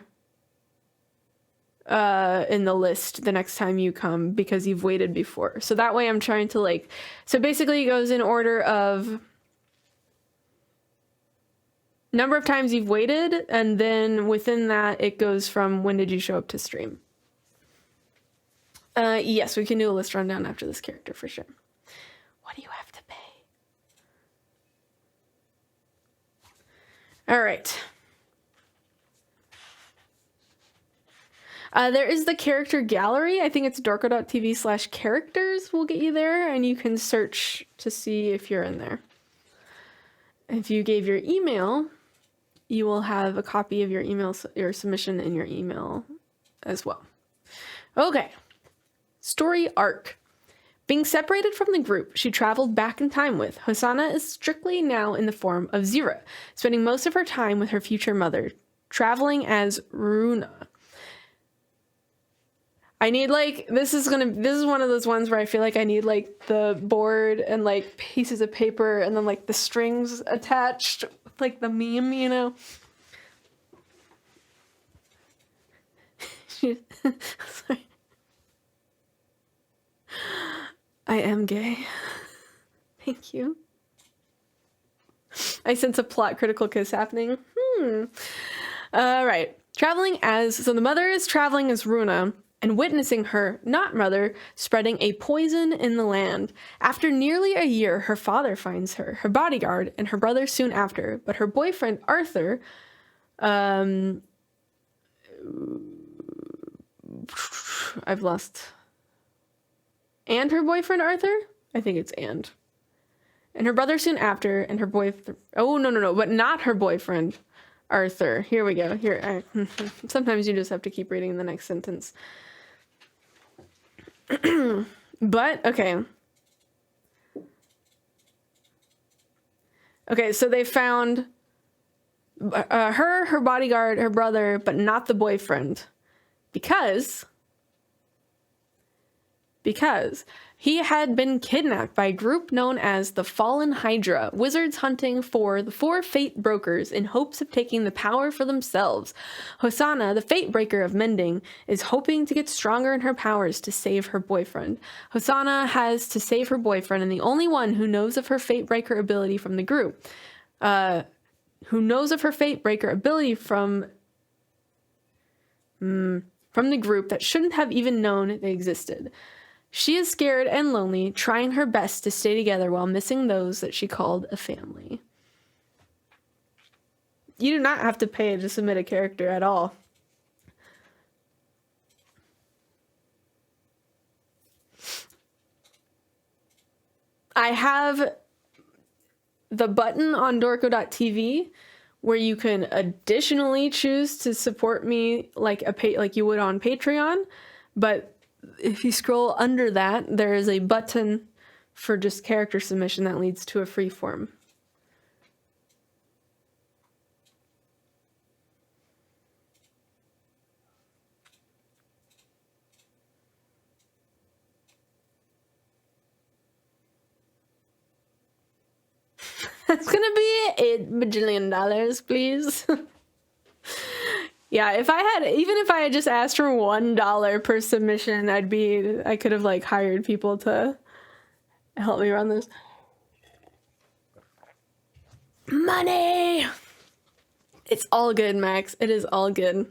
in the list the next time you come because you've waited before. So that way I'm trying to like, so basically it goes in order of number of times you've waited, and then within that it goes from when did you show up to stream. Yes, we can do a list rundown after this character for sure. What do you have to pay? All right. There is the character gallery. I think it's dorko.tv/characters will get you there, and you can search to see if you're in there. If you gave your email, you will have a copy of your email, your submission in your email as well. Okay. Story arc. Being separated from the group she traveled back in time with, Hosanna is strictly now in the form of Zera, spending most of her time with her future mother, traveling as Runa. I need like, this is one of those ones where I feel like I need like the board and like pieces of paper and then like the strings attached, like the meme, you know? Sorry. I am gay. Thank you. I sense a plot critical kiss happening. All right. So the mother is traveling as Runa and witnessing her, not mother, spreading a poison in the land. After nearly a year, her father finds her bodyguard, and her brother soon after. But her boyfriend, Aurthur, I've lost... And her boyfriend, Aurthur? I think it's and. And her brother soon after, and her boyfriend... Oh, no, but not her boyfriend, Aurthur. Here we go. Sometimes you just have to keep reading the next sentence. But, okay. Okay, so they found her bodyguard, her brother, but not the boyfriend. Because he had been kidnapped by a group known as the Fallen Hydra, wizards hunting for the 4 fate brokers in hopes of taking the power for themselves. Hosanna, the fate breaker of mending, is hoping to get stronger in her powers to save her boyfriend. Hosanna has to save her boyfriend, and the only one who knows of her fate breaker ability from the group, from the group that shouldn't have even known they existed. She is scared and lonely, trying her best to stay together while missing those that she called a family. You do not have to pay to submit a character at all. I have the button on dorko.tv where you can additionally choose to support me like you would on Patreon, but if you scroll under that, there is a button for just character submission that leads to a free form. That's gonna be $8 bajillion, please. Yeah, if I had just asked for $1 per submission, I could have like hired people to help me run this. Money! It's all good, Max. It is all good.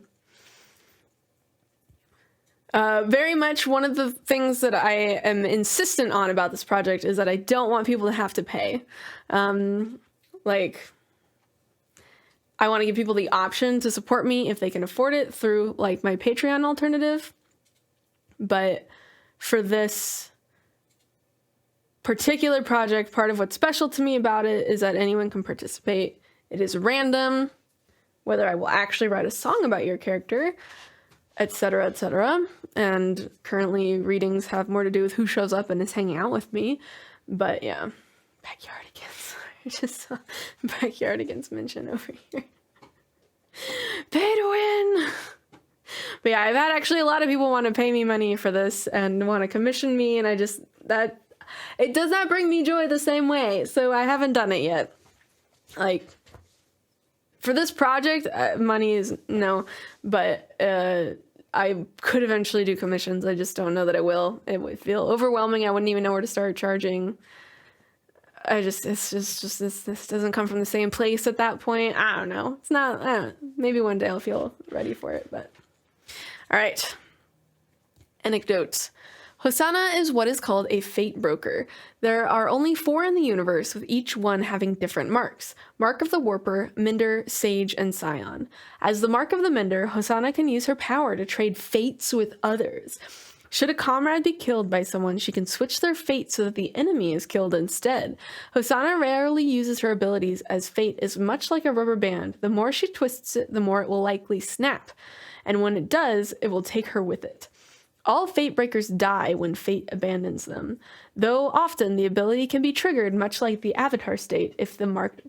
Very much one of the things that I am insistent on about this project is that I don't want people to have to pay. I want to give people the option to support me if they can afford it through like my Patreon alternative. But for this particular project, part of what's special to me about it is that anyone can participate. It is random, whether I will actually write a song about your character, etc., etc. And currently readings have more to do with who shows up and is hanging out with me. But yeah, backyard again, sorry. I just saw Backyardigans mention over here. Pay to win! But yeah, I've had actually a lot of people want to pay me money for this and want to commission me, and it does not bring me joy the same way, so I haven't done it yet. Like, for this project, money is no, but I could eventually do commissions. I just don't know that I will. It would feel overwhelming. I wouldn't even know where to start charging. This doesn't come from the same place at that point. I don't know. It's not, I don't know. Maybe one day I'll feel ready for it, but. All right. Anecdotes. Hosanna is what is called a fate broker. There are only 4 in the universe, with each one having different marks. Mark of the Warper, Minder, Sage, and Scion. As the mark of the Minder, Hosanna can use her power to trade fates with others. Should a comrade be killed by someone, she can switch their fate so that the enemy is killed instead. Hosanna rarely uses her abilities, as fate is much like a rubber band. The more she twists it, the more it will likely snap. And when it does, it will take her with it. All fate breakers die when fate abandons them, though often the ability can be triggered much like the avatar state if the marked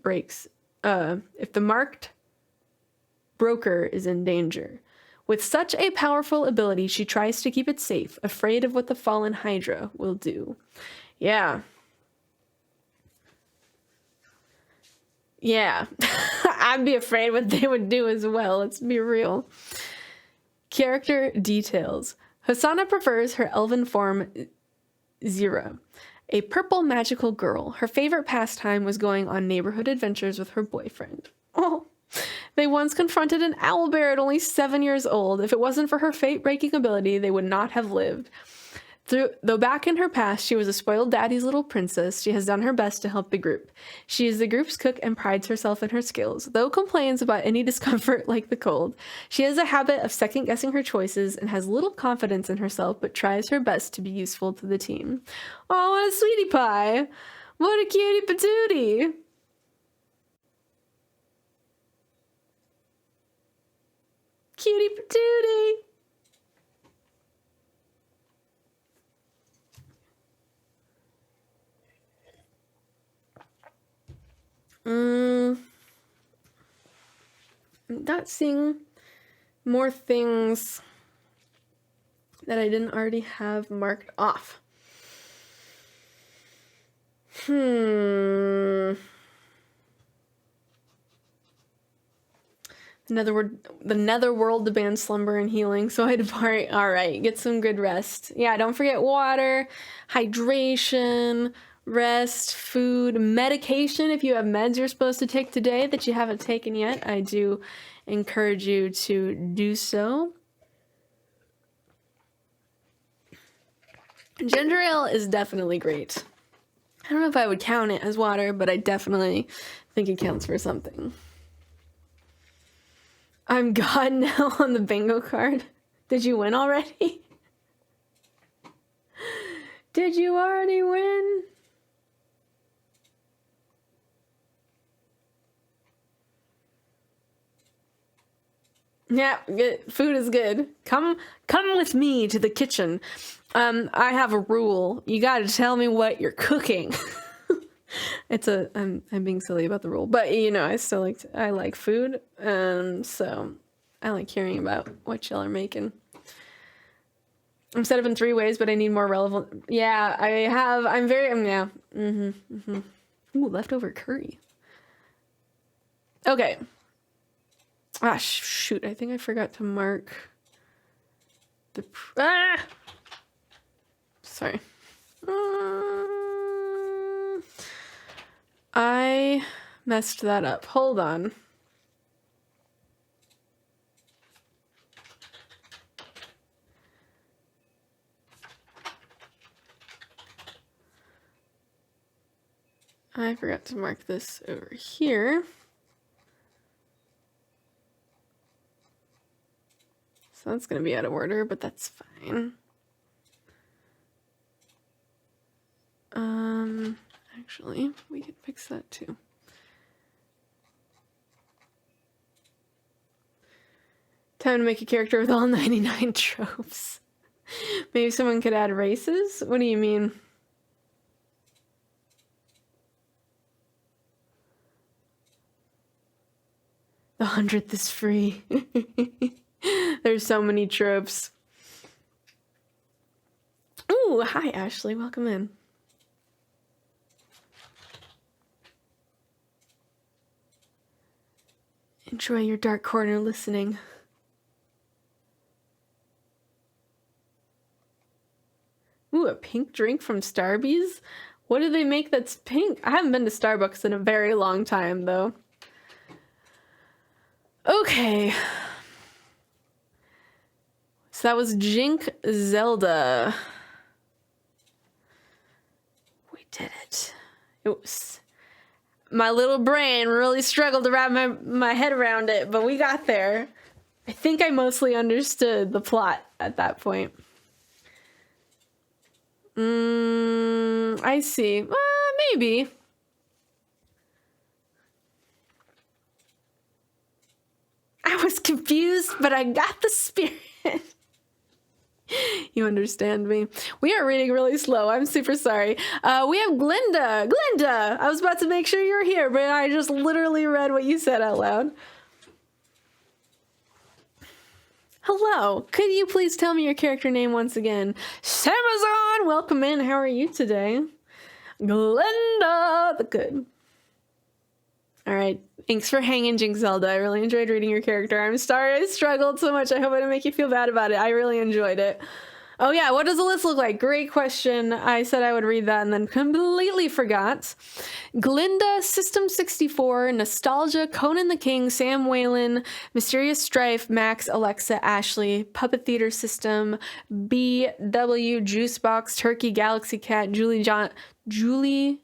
broker is in danger. With such a powerful ability, she tries to keep it safe, afraid of what the fallen Hydra will do. Yeah. Yeah. I'd be afraid what they would do as well, let's be real. Character details. Hosanna prefers her elven form, Zera, a purple magical girl. Her favorite pastime was going on neighborhood adventures with her boyfriend. Oh, they once confronted an owlbear at only 7 years old. If it wasn't for her fate-breaking ability, they would not have lived. Though back in her past, she was a spoiled daddy's little princess, she has done her best to help the group. She is the group's cook and prides herself in her skills, though complains about any discomfort like the cold. She has a habit of second-guessing her choices and has little confidence in herself, but tries her best to be useful to the team. Oh, what a sweetie pie! What a cutie patootie! Cutie patootie! I'm not seeing more things that I didn't already have marked off. The netherworld demands slumber and healing, so I depart. Alright, get some good rest. Yeah, don't forget water, hydration, rest, food, medication. If you have meds you're supposed to take today that you haven't taken yet, I do encourage you to do so. Ginger ale is definitely great. I don't know if I would count it as water, but I definitely think it counts for something. I'm God now on the bingo card. Did you win already? Did you already win? Yeah, good. Food is good. Come with me to the kitchen. I have a rule. You gotta tell me what you're cooking. I'm being silly about the rule, but you know, I like food, so I like hearing about what y'all are making. I'm set up in 3 ways, but I need more relevant. Yeah, yeah. Ooh, leftover curry. Okay. Ah, shoot, I think I forgot to mark the... Sorry. I messed that up. Hold on. I forgot to mark this over here. So that's going to be out of order, but that's fine. Actually, we could fix that too. Time to make a character with all 99 tropes. Maybe someone could add races? What do you mean? The 100th is free. There's so many tropes. Ooh, hi Ashley, welcome in. Enjoy your dark corner listening. Ooh, a pink drink from Starbucks? What do they make that's pink? I haven't been to Starbucks in a very long time, though. Okay. So that was JinkZelda. We did it. It was... My little brain really struggled to wrap my head around it, but we got there. I think I mostly understood the plot at that point. I see. Maybe. I was confused, but I got the spirit. You understand me. We are reading really slow. I'm super sorry. We have Glinda. Glinda! I was about to make sure you were here, but I just literally read what you said out loud. Hello. Could you please tell me your character name once again? Samazon! Welcome in. How are you today? Glinda the Good. All right. Thanks for hanging, JinkZelda. I really enjoyed reading your character. I'm sorry I struggled so much. I hope I didn't make you feel bad about it. I really enjoyed it. Oh yeah, what does the list look like? Great question. I said I would read that and then completely forgot. Glinda, System 64, Nostalgia, Conan the King, Sam Whalen, Mysterious Strife, Max, Alexa, Ashley, Puppet Theater System, BW, Juicebox, Turkey, Galaxy Cat, Giuliani?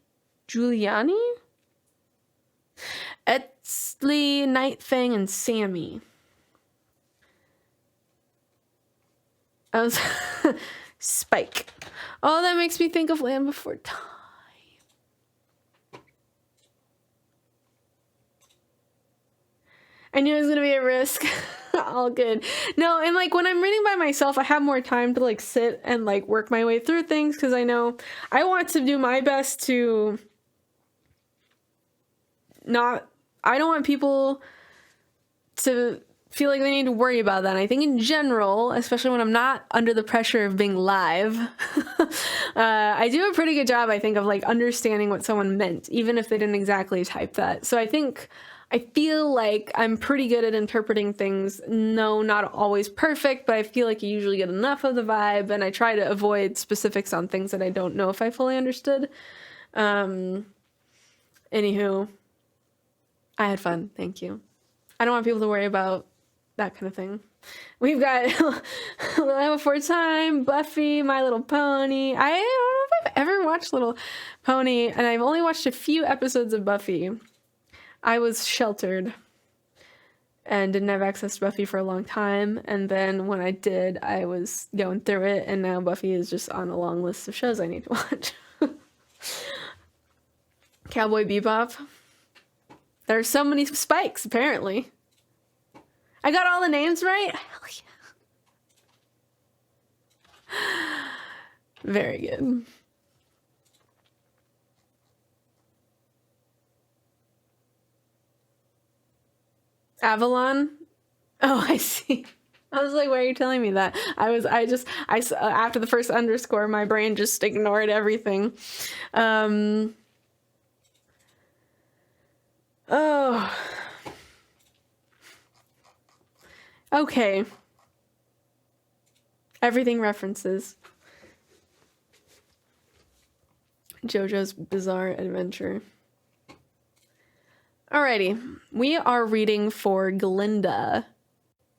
Etzley, Nightfang, and Sammy. I was Spike. Oh, that makes me think of Land Before Time. I knew it was gonna be a risk. All good. No, and like when I'm reading by myself, I have more time to like sit and like work my way through things because I know I want to do my best to not. I don't want people to feel like they need to worry about that. And I think in general, especially when I'm not under the pressure of being live, I do a pretty good job, I think, of like understanding what someone meant, even if they didn't exactly type that. So I feel like I'm pretty good at interpreting things. No, not always perfect, but I feel like you usually get enough of the vibe, and I try to avoid specifics on things that I don't know if I fully understood. Anywho, I had fun. Thank you. I don't want people to worry about that kind of thing. We've got Level 4 Time, Buffy, My Little Pony. I don't know if I've ever watched Little Pony, and I've only watched a few episodes of Buffy. I was sheltered and didn't have access to Buffy for a long time, and then when I did, I was going through it, and now Buffy is just on a long list of shows I need to watch. Cowboy Bebop. There are so many Spikes, apparently. I got all the names right? Hell yeah. Very good. Avalon? Oh, I see. I was like, why are you telling me that? After the first underscore, my brain just ignored everything. Oh. Okay. Everything references JoJo's Bizarre Adventure. Alrighty. We are reading for Glinda.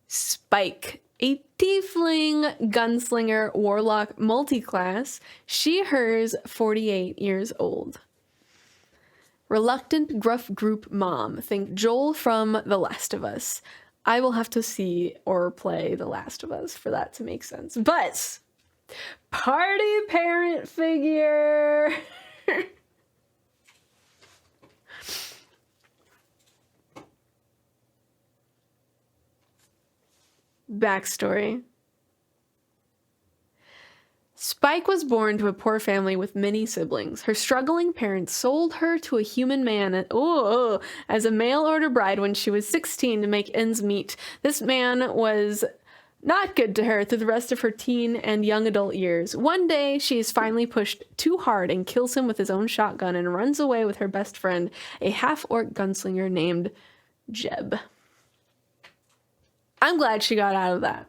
Spike, a tiefling, gunslinger, warlock, multiclass. She, hers, 48 years old. Reluctant, gruff group mom. Think Joel from The Last of Us. I will have to see or play The Last of Us for that to make sense. But party parent figure. Backstory. Spike was born to a poor family with many siblings. Her struggling parents sold her to a human man as a mail-order bride when she was 16 to make ends meet. This man was not good to her through the rest of her teen and young adult years. One day, she is finally pushed too hard and kills him with his own shotgun and runs away with her best friend, a half-orc gunslinger named Jeb. I'm glad she got out of that.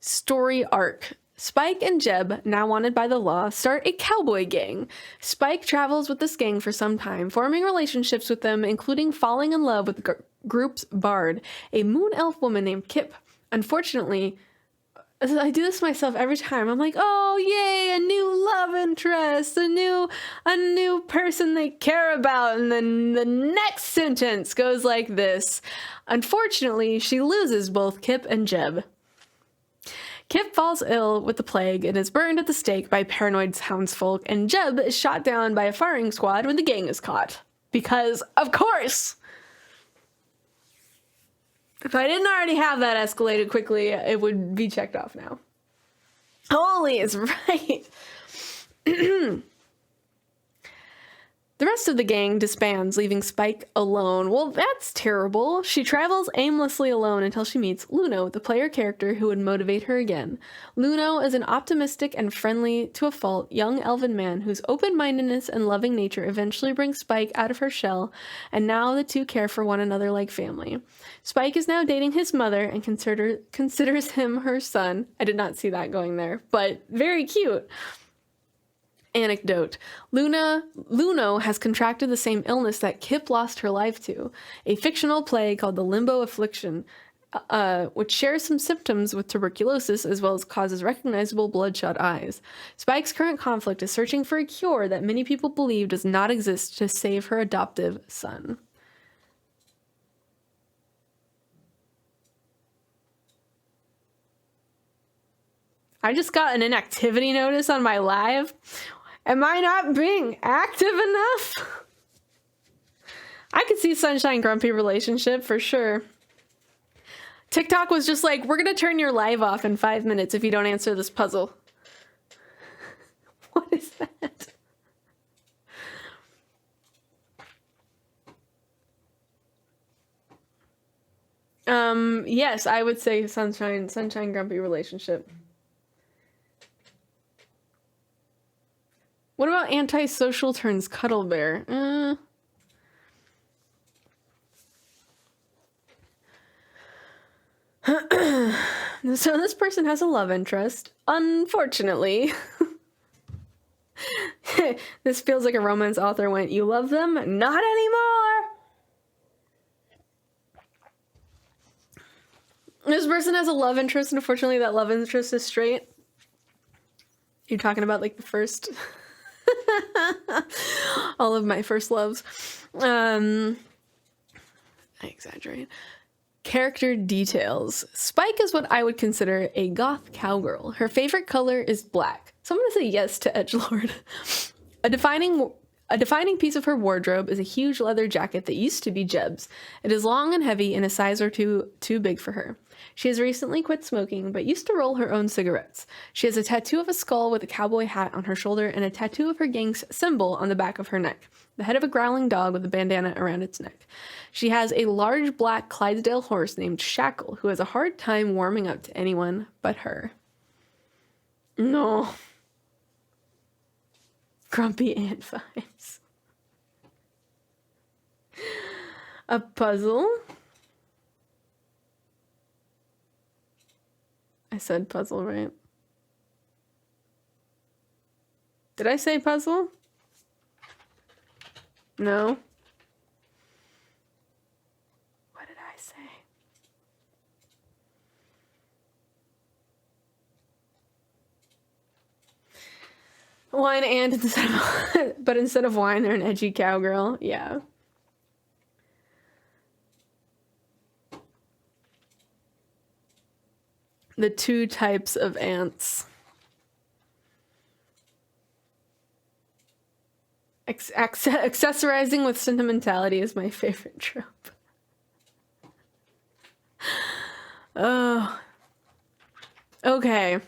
Story arc. Spike and Jeb, now wanted by the law, start a cowboy gang. Spike travels with this gang for some time, forming relationships with them, including falling in love with the group's bard, a moon elf woman named Kip. Unfortunately, I do this myself every time. I'm like, oh yay, a new love interest, a new person they care about, and then the next sentence goes like this. Unfortunately, she loses both Kip and Jeb. Kip falls ill with the plague and is burned at the stake by paranoid townsfolk, and Jeb is shot down by a firing squad when the gang is caught. Because, of course! If I didn't already have that escalated quickly, it would be checked off now. Holy is right! The rest of the gang disbands, leaving Spike alone. Well, that's terrible. She travels aimlessly alone until she meets Luno, the player character who would motivate her again. Luno is an optimistic and friendly to a fault young elven man whose open-mindedness and loving nature eventually brings Spike out of her shell, and now the two care for one another like family. Spike is now dating his mother and considers him her son. I did not see that going there, but very cute. Anecdote. Luno has contracted the same illness that Kip lost her life to, a fictional plague called the Limbo Affliction, which shares some symptoms with tuberculosis as well as causes recognizable bloodshot eyes. Spike's current conflict is searching for a cure that many people believe does not exist to save her adoptive son. I just got an inactivity notice on my live. Am I not being active enough? I could see Sunshine Grumpy relationship for sure. TikTok was just like, we're gonna turn your live off in 5 minutes if you don't answer this puzzle. What is that? Yes, I would say Sunshine Grumpy relationship. What about antisocial turns cuddle bear? So this person has a love interest. Unfortunately. This feels like a romance author went, you love them? Not anymore! This person has a love interest, and unfortunately that love interest is straight. You're talking about like the first... all of my first loves. I exaggerate. Character details. Spike is what I would consider a goth cowgirl. Her favorite color is black. So I'm going to say yes to edgelord. A defining piece of her wardrobe is a huge leather jacket that used to be Jeb's. It is long and heavy and a size or two too big for her. She has recently quit smoking, but used to roll her own cigarettes. She has a tattoo of a skull with a cowboy hat on her shoulder and a tattoo of her gang's symbol on the back of her neck, the head of a growling dog with a bandana around its neck. She has a large black Clydesdale horse named Shackle, who has a hard time warming up to anyone but her. No. Grumpy ant vibes. A puzzle. I said puzzle, right? Did I say puzzle? No. What did I say? Wine and instead of, but instead of wine, they're an edgy cowgirl. Yeah. The two types of ants. Accessorizing with sentimentality is my favorite trope. Oh. Okay.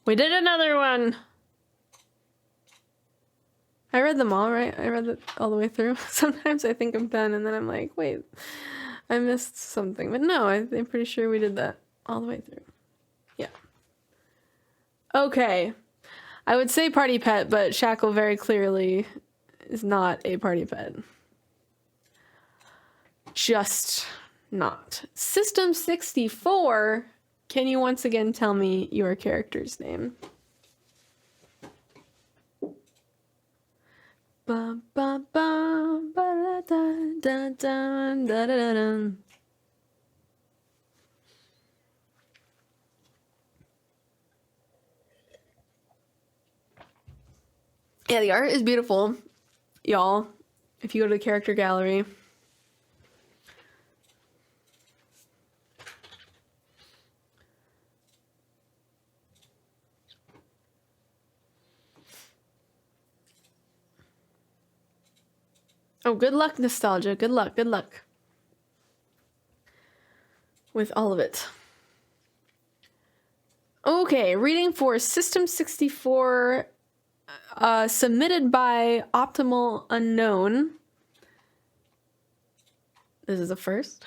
We did another one! I read them all, right? I read it all the way through. Sometimes I think I'm done and then I'm like, wait, I missed something. But no, I'm pretty sure we did that all the way through. Yeah. Okay. I would say party pet, but Shackle very clearly is not a party pet. Just not. System 64, can you once again tell me your character's name? Ba ba ba ba da da da da da da da. Yeah, the art is beautiful, y'all. If you go to the character gallery. Oh, good luck, nostalgia. Good luck, good luck. With all of it. Okay, reading for System 64, submitted by Optimal Unknown. This is a first.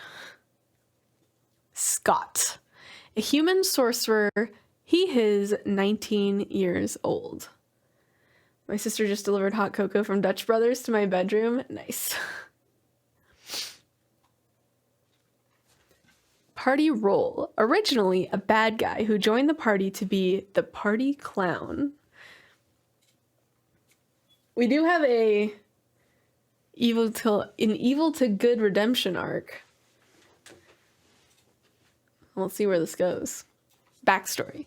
Scott, a human sorcerer. He is 19 years old. My sister just delivered hot cocoa from Dutch Brothers to my bedroom. Nice. Party role. Originally a bad guy who joined the party to be the party clown. We do have an evil to good redemption arc. We'll see where this goes. Backstory.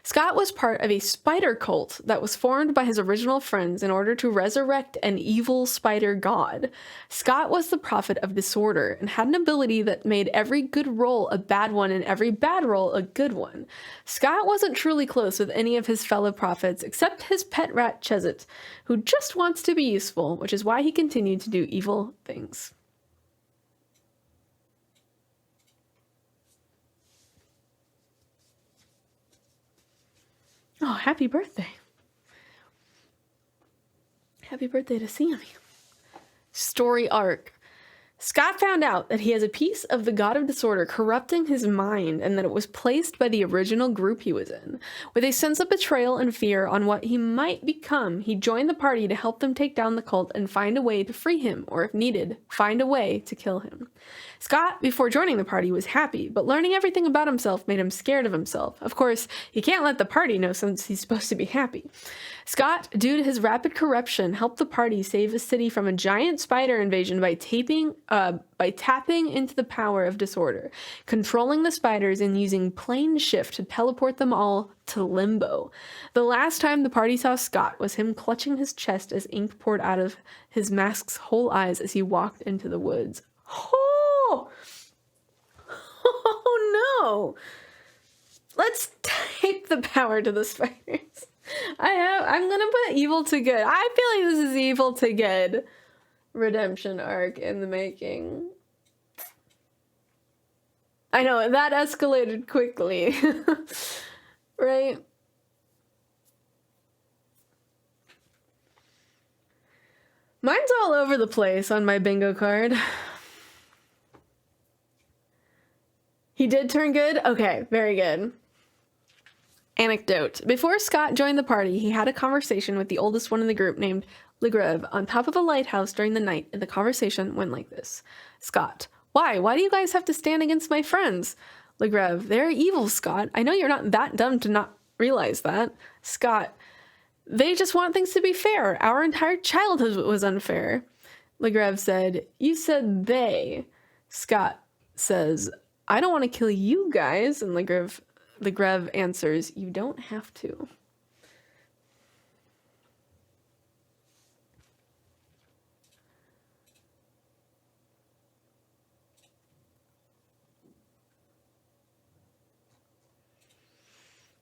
Scott was part of a spider cult that was formed by his original friends in order to resurrect an evil spider god. Scott was the prophet of disorder and had an ability that made every good roll a bad one and every bad roll a good one. Scott wasn't truly close with any of his fellow prophets except his pet rat Chezit, who just wants to be useful, which is why he continued to do evil things. Oh, happy birthday. Happy birthday to Sammy. Story arc. Scott found out that he has a piece of the God of Disorder corrupting his mind and that it was placed by the original group he was in. With a sense of betrayal and fear on what he might become, he joined the party to help them take down the cult and find a way to free him, or if needed, find a way to kill him. Scott, before joining the party, was happy, but learning everything about himself made him scared of himself. Of course, he can't let the party know since he's supposed to be happy. Scott, due to his rapid corruption, helped the party save a city from a giant spider invasion by tapping into the power of disorder, controlling the spiders and using plane shift to teleport them all to limbo. The last time the party saw Scott was him clutching his chest as ink poured out of his mask's whole eyes as he walked into the woods. Oh! Oh no! Let's tape the power to the spiders. I'm gonna put evil to good. I feel like this is evil to good redemption arc in the making. I know, that escalated quickly. Right? Mine's all over the place on my bingo card. He did turn good? Okay, very good. Anecdote. Before Scott joined the party, he had a conversation with the oldest one in the group named Legreve on top of a lighthouse during the night, and the conversation went like this. Scott. Why? Why do you guys have to stand against my friends? Legreve. They're evil, Scott. I know you're not that dumb to not realize that. Scott. They just want things to be fair. Our entire childhood was unfair. Legreve said, you said they. Scott says, I don't want to kill you guys. And Legreve answers, you don't have to.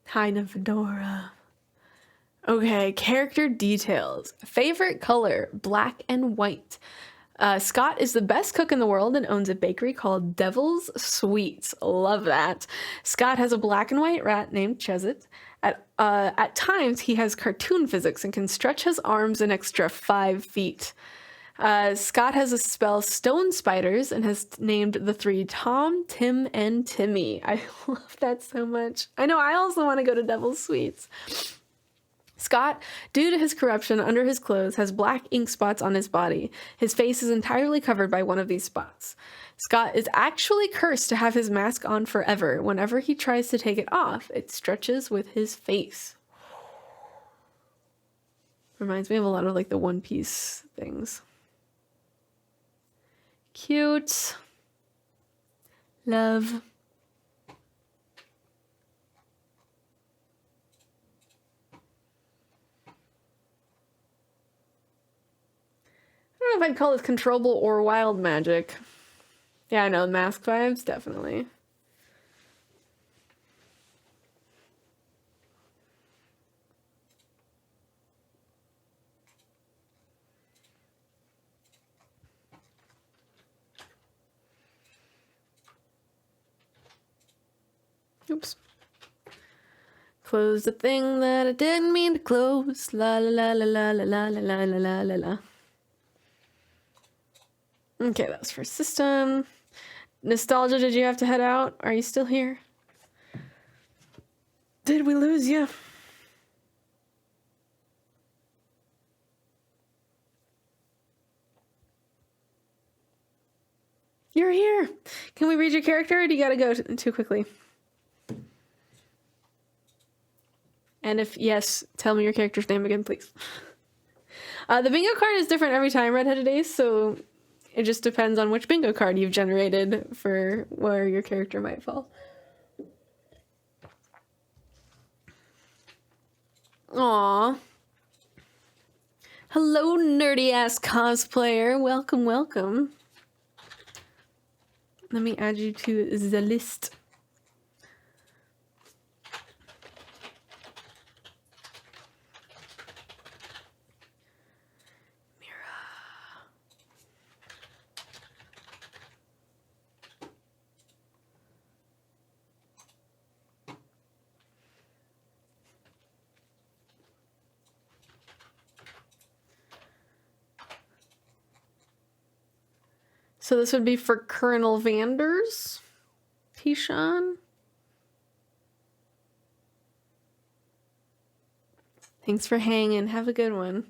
Hi, Fedora. Okay, character details. Favorite color, black and white. Scott is the best cook in the world and owns a bakery called Devil's Sweets. Love that. Scott has a black and white rat named Chezit. At times, he has cartoon physics and can stretch his arms an extra 5 feet. Scott has a spell Stone Spiders and has named the 3 Tom, Tim, and Timmy. I love that so much. I know, I also want to go to Devil's Sweets. Scott, due to his corruption under his clothes, has black ink spots on his body. His face is entirely covered by one of these spots. Scott is actually cursed to have his mask on forever. Whenever he tries to take it off, it stretches with his face. Reminds me of a lot of like the One Piece things. Cute. Love. I don't know if I'd call this controllable or wild magic. Yeah, I know, mask vibes, definitely. Oops. Close the thing that I didn't mean to close. La la la la la la la la la la la. Okay, that was for system. Nostalgia, did you have to head out? Are you still here? Did we lose you? You're here. Can we read your character, or do you gotta go too quickly? And if yes, tell me your character's name again, please. The bingo card is different every time, Redheaded Ace, so it just depends on which bingo card you've generated for where your character might fall. Aww. Hello, nerdy-ass cosplayer. Welcome, welcome. Let me add you to the list. So this would be for Colonel Vanders, Tishan. Thanks for hanging. Have a good one.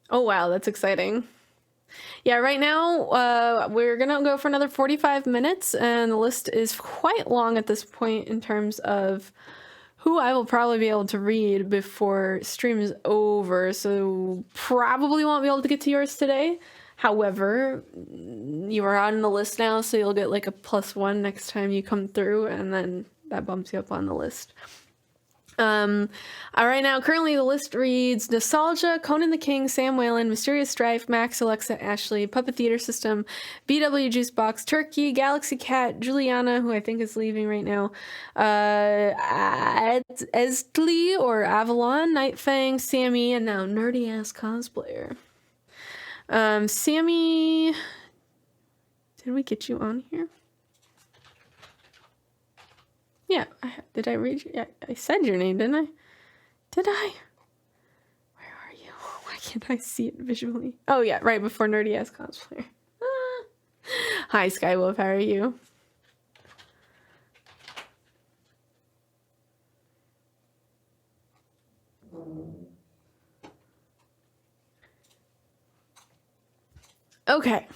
Oh, wow. That's exciting. Yeah, right now we're going to go for another 45 minutes, and the list is quite long at this point in terms of who I will probably be able to read before stream is over, so probably won't be able to get to yours today. However, you are on the list now, so you'll get like a +1 next time you come through, and then that bumps you up on the list. Right now, currently the list reads Nostalgia, Conan the King, Sam Whalen, Mysterious Strife, Max, Alexa, Ashley, Puppet Theater System, BW Juicebox, Turkey, Galaxy Cat, Juliana, who I think is leaving right now, Estley or Avalon, Nightfang, Sammy, and now Nerdy Ass Cosplayer. Sammy, did we get you on here? Yeah, did I read you? Yeah, I said your name, didn't I? Did I? Where are you? Why can't I see it visually? Oh yeah, right before Nerdy Ass Cosplayer. Hi Skywolf, how are you? Okay.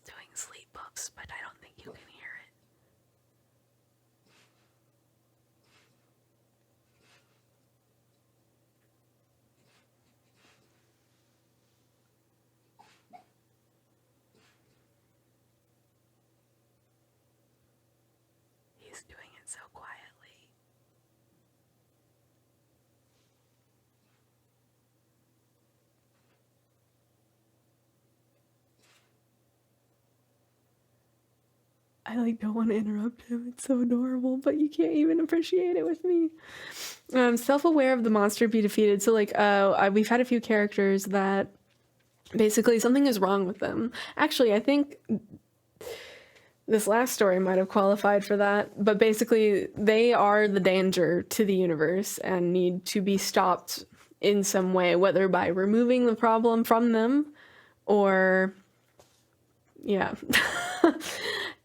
Doing sleep books, but I don't think you can hear I like don't want to interrupt him. It's so adorable, but you can't even appreciate it with me. Self-aware of the monster be defeated. So like, we've had a few characters that basically something is wrong with them. Actually, I think this last story might have qualified for that, but basically they are the danger to the universe and need to be stopped in some way, whether by removing the problem from them or, yeah.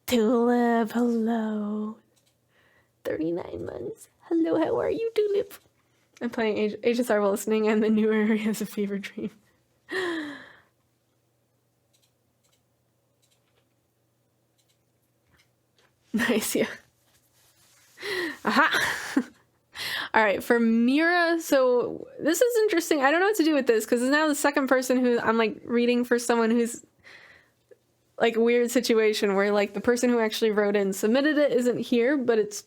Tulip, hello. 39 months. Hello, how are you, Tulip? I'm playing HSR while listening, and the new area is a fever dream. Nice, yeah. Aha! All right, for Mira, so this is interesting. I don't know what to do with this, because it's now the second person who I'm, like, reading for someone who's, like, a weird situation where, like, the person who actually wrote in submitted it isn't here, but it's...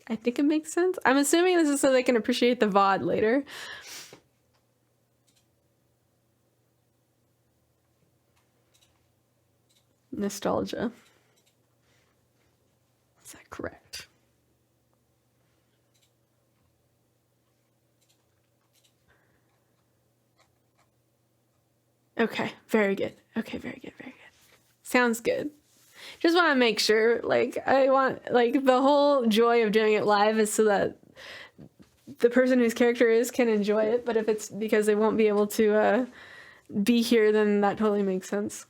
I think it makes sense. I'm assuming this is so they can appreciate the VOD later. Nostalgia. Is that correct? Okay, very good. Okay, very good, very good. Sounds good. Just want to make sure, like, I want, like, the whole joy of doing it live is so that the person whose character is can enjoy it, but if it's because they won't be able to be here, then that totally makes sense.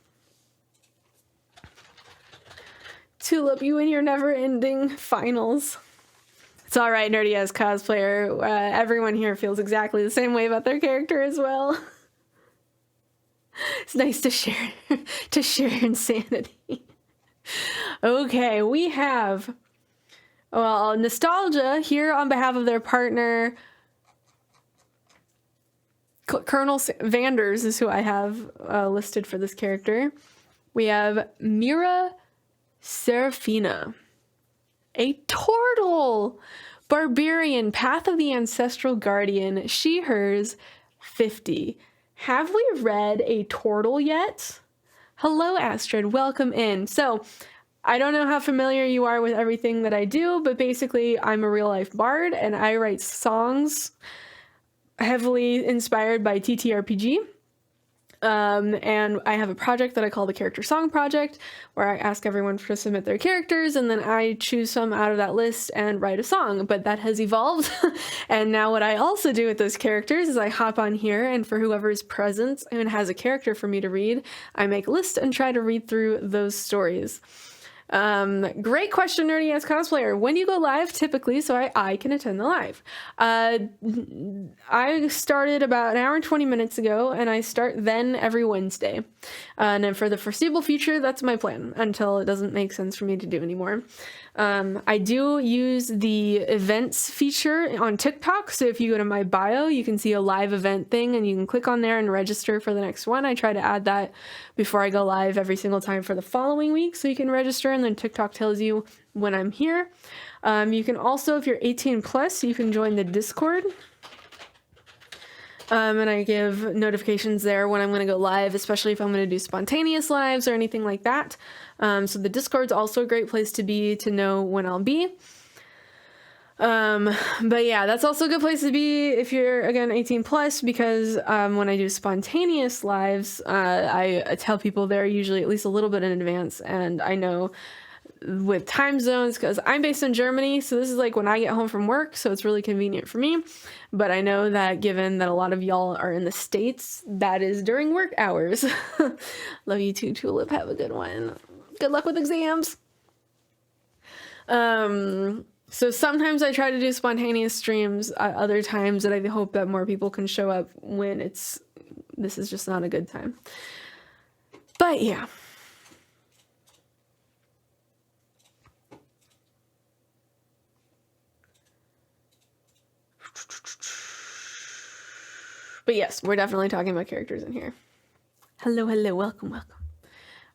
Tulip, you and your never-ending finals. It's all right, nerdy as cosplayer. Everyone here feels exactly the same way about their character as well. It's nice to share insanity. Okay, we have, well, Nostalgia here on behalf of their partner. Colonel Vanders is who I have listed for this character. We have Mira Seraphina, a turtle, barbarian, path of the ancestral guardian, she, hers, 50. Have we read a turtle yet? Hello, Astrid, welcome in. So, I don't know how familiar you are with everything that I do, but basically I'm a real life bard and I write songs heavily inspired by TTRPG. And I have a project that I call the Character Song Project, where I ask everyone to submit their characters, and then I choose some out of that list and write a song. But that has evolved, and now what I also do with those characters is I hop on here, and for whoever is present and has a character for me to read, I make a list and try to read through those stories. Great question, nerdy ass cosplayer. When do you go live typically so I can attend the live? I started about an hour and 20 minutes ago, and I start then every Wednesday. And then for the foreseeable future, that's my plan until it doesn't make sense for me to do anymore. I do use the events feature on TikTok. So if you go to my bio, you can see a live event thing and you can click on there and register for the next one. I try to add that before I go live every single time for the following week. So you can register and then TikTok tells you when I'm here. You can also, if you're 18 plus, you can join the Discord. And I give notifications there when I'm going to go live, especially if I'm going to do spontaneous lives or anything like that. So the Discord's also a great place to be to know when I'll be. But yeah, that's also a good place to be if you're, again, 18 plus, because when I do spontaneous lives, I tell people there usually at least a little bit in advance, and I know with time zones, because I'm based in Germany, so this is like when I get home from work, so it's really convenient for me. But I know that given that a lot of y'all are in the States, that is during work hours. Love you too, Tulip. Have a good one. Good luck with exams. So sometimes I try to do spontaneous streams, other times that I hope that more people can show up when this is just not a good time. But yeah. But yes, we're definitely talking about characters in here. Hello, hello, welcome, welcome.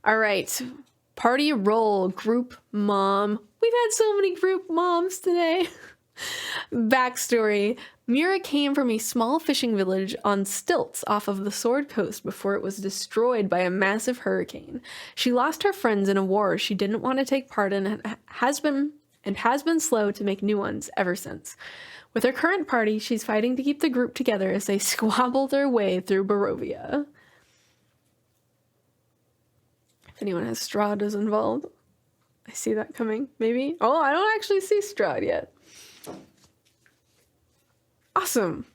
All right, party roll, group mom. We've had so many group moms today. Backstory. Mira came from a small fishing village on stilts off of the Sword Coast before it was destroyed by a massive hurricane. She lost her friends in a war she didn't want to take part in and has been slow to make new ones ever since. With her current party, she's fighting to keep the group together as they squabble their way through Barovia. If anyone has Strahd involved. I see that coming, maybe? Oh, I don't actually see Strahd yet. Awesome.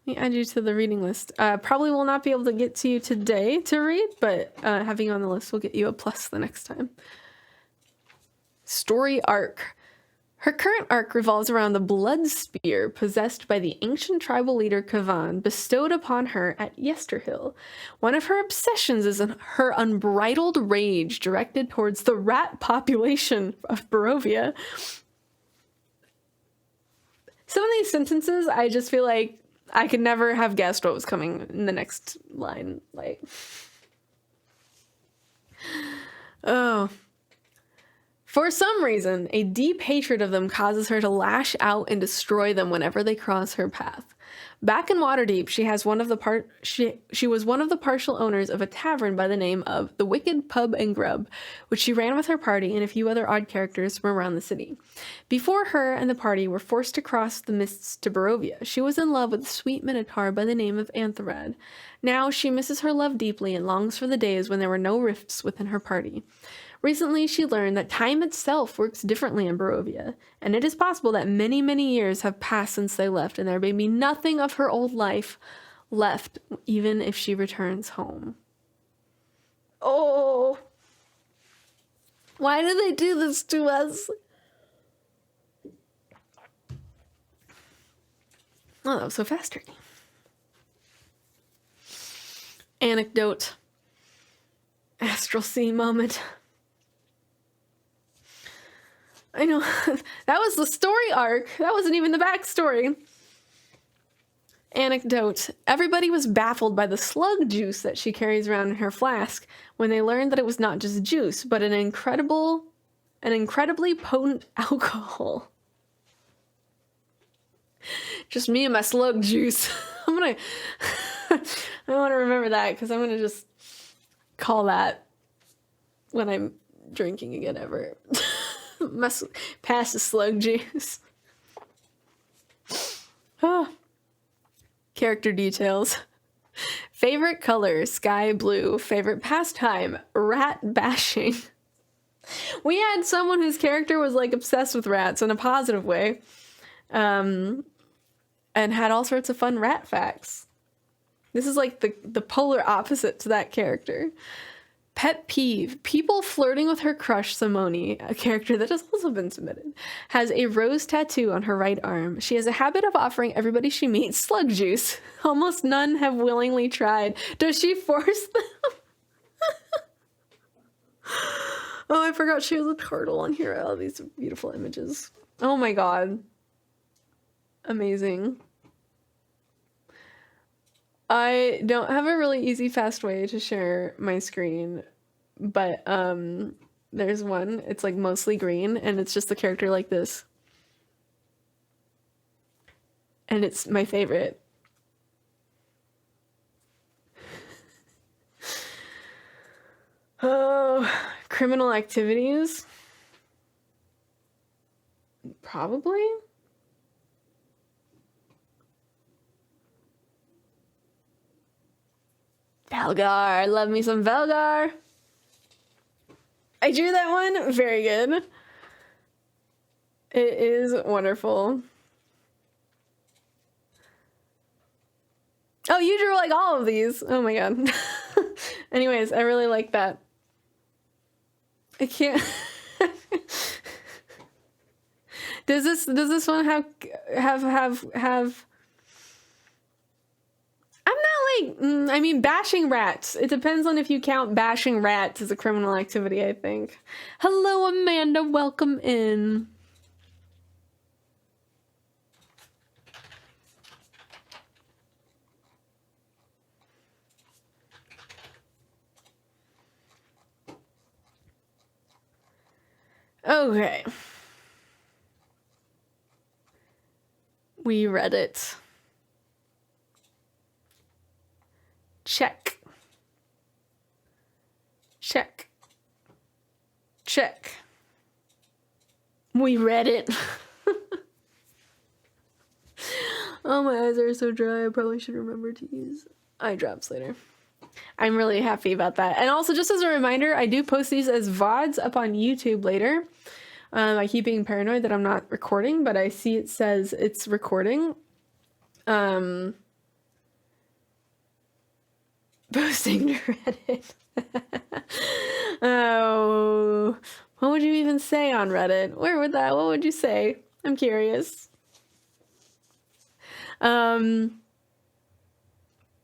Let me add you to the reading list. Probably will not be able to get to you today to read, but having you on the list will get you a plus the next time. Story arc. Her current arc revolves around the blood spear possessed by the ancient tribal leader Kavan, bestowed upon her at Yesterhill. One of her obsessions is her unbridled rage directed towards the rat population of Barovia. Some of these sentences, I just feel like I could never have guessed what was coming in the next line. Like, oh. For some reason, a deep hatred of them causes her to lash out and destroy them whenever they cross her path. Back in Waterdeep, she was one of the partial owners of a tavern by the name of the Wicked Pub and Grub, which she ran with her party and a few other odd characters from around the city. Before her and the party were forced to cross the mists to Barovia, she was in love with a sweet minotaur by the name of Antherad. Now she misses her love deeply and longs for the days when there were no rifts within her party. Recently, she learned that time itself works differently in Barovia, and it is possible that many, many years have passed since they left, and there may be nothing of her old life left, even if she returns home. Oh, why do they do this to us? Oh, that was so frustrating. Anecdote. Astral Sea moment. I know, that was the story arc. That wasn't even the backstory. Anecdote. Everybody was baffled by the slug juice that she carries around in her flask when they learned that it was not just juice, but an incredibly potent alcohol. Just me and my slug juice. I want to remember that because I'm going to just call that when I'm drinking again ever. Must pass the slug juice. Oh. Character details. Favorite color, sky blue. Favorite pastime, rat bashing. We had someone whose character was like obsessed with rats in a positive way. And had all sorts of fun rat facts. This is like the polar opposite to that character. Pet peeve. People flirting with her crush, Simone, a character that has also been submitted, has a rose tattoo on her right arm. She has a habit of offering everybody she meets slug juice. Almost none have willingly tried. Does she force them? Oh, I forgot she has a turtle on here. Oh, these beautiful images. Oh my god. Amazing. I don't have a really easy, fast way to share my screen, but there's one. It's like mostly green, and it's just a character like this. And it's my favorite. Oh, criminal activities? Probably? Velgar. Love me some Velgar. I drew that one. Very good. It is wonderful. Oh, you drew like all of these. Oh my god. Anyways, I really like that. I can't. Does this one have I'm not like, I mean, bashing rats. It depends on if you count bashing rats as a criminal activity, I think. Hello, Amanda. Welcome in. Okay. We read it. Check. Check. Check. We read it. Oh, my eyes are so dry. I probably should remember to use eye drops later. I'm really happy about that. And also, just as a reminder, I do post these as VODs up on YouTube later. I keep being paranoid that I'm not recording, but I see it says it's recording. Posting to Reddit. Oh, what would you even say on Reddit? What would you say? I'm curious.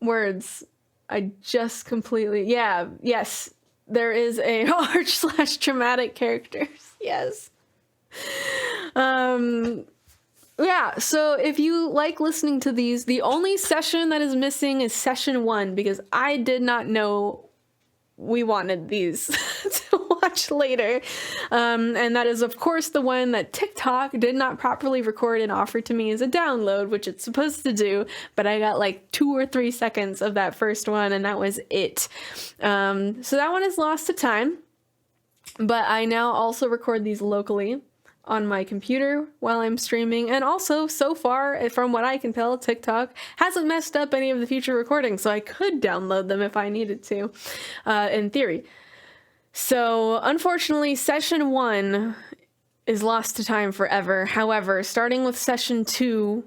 Words. I just completely, yes. There is a arch/traumatic characters. Yes. Yeah, so if you like listening to these, the only session that is missing is session 1, because I did not know we wanted these to watch later. And that is, of course, the one that TikTok did not properly record and offer to me as a download, which it's supposed to do, but I got like 2 or 3 seconds of that first one, and that was it. So that one is lost to time, but I now also record these locally on my computer while I'm streaming, and also, so far, from what I can tell, TikTok hasn't messed up any of the future recordings, so I could download them if I needed to, in theory. So, unfortunately, session 1 is lost to time forever. However, starting with session 2,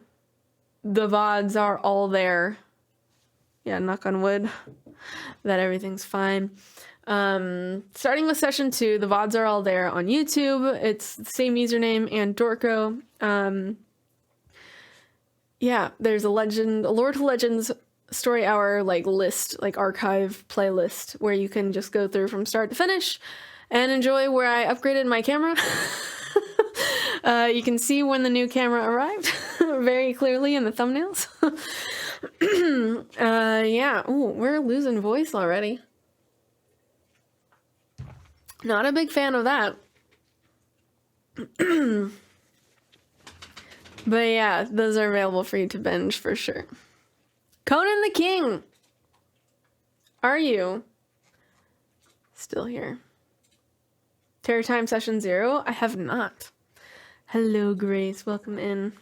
the VODs are all there. Yeah, knock on wood that everything's fine. Starting with session 2, the VODs are all there on YouTube. It's the same username and Dorko. Yeah, there's a Lord of Legends story hour list, archive playlist, where you can just go through from start to finish and enjoy where I upgraded my camera. You can see when the new camera arrived very clearly in the thumbnails. Yeah. Ooh, we're losing voice already. Not a big fan of that. But yeah, those are available for you to binge for sure. Conan the King! Are you still here? Terror Time Session 0? I have not. Hello, Grace. Welcome in.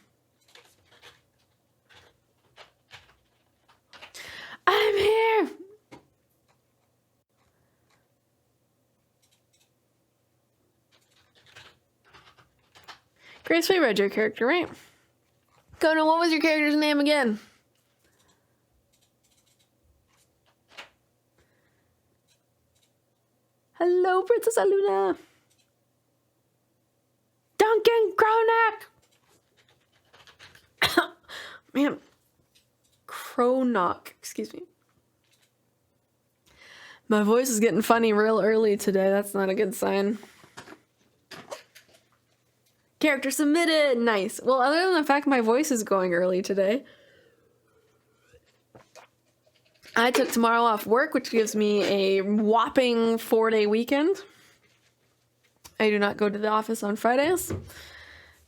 I'm here! Grace, we read your character, right? Conan, what was your character's name again? Hello, Princess Aluna. Dunkin, Kronak. Man. Kronak. Excuse me. My voice is getting funny real early today. That's not a good sign. Character submitted. Nice. Well, other than the fact my voice is going early today, I took tomorrow off work, which gives me a whopping 4-day weekend. I do not go to the office on Fridays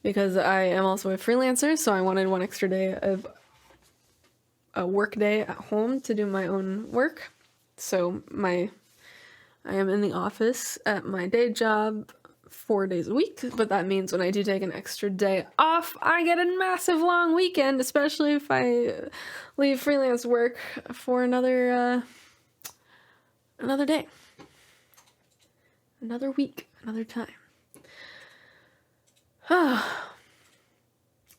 because I am also a freelancer, so I wanted one extra day of a work day at home to do my own work. So I am in the office at my day job 4 days a week, but that means when I do take an extra day off, I get a massive long weekend, especially if I leave freelance work for another day, another week, another time.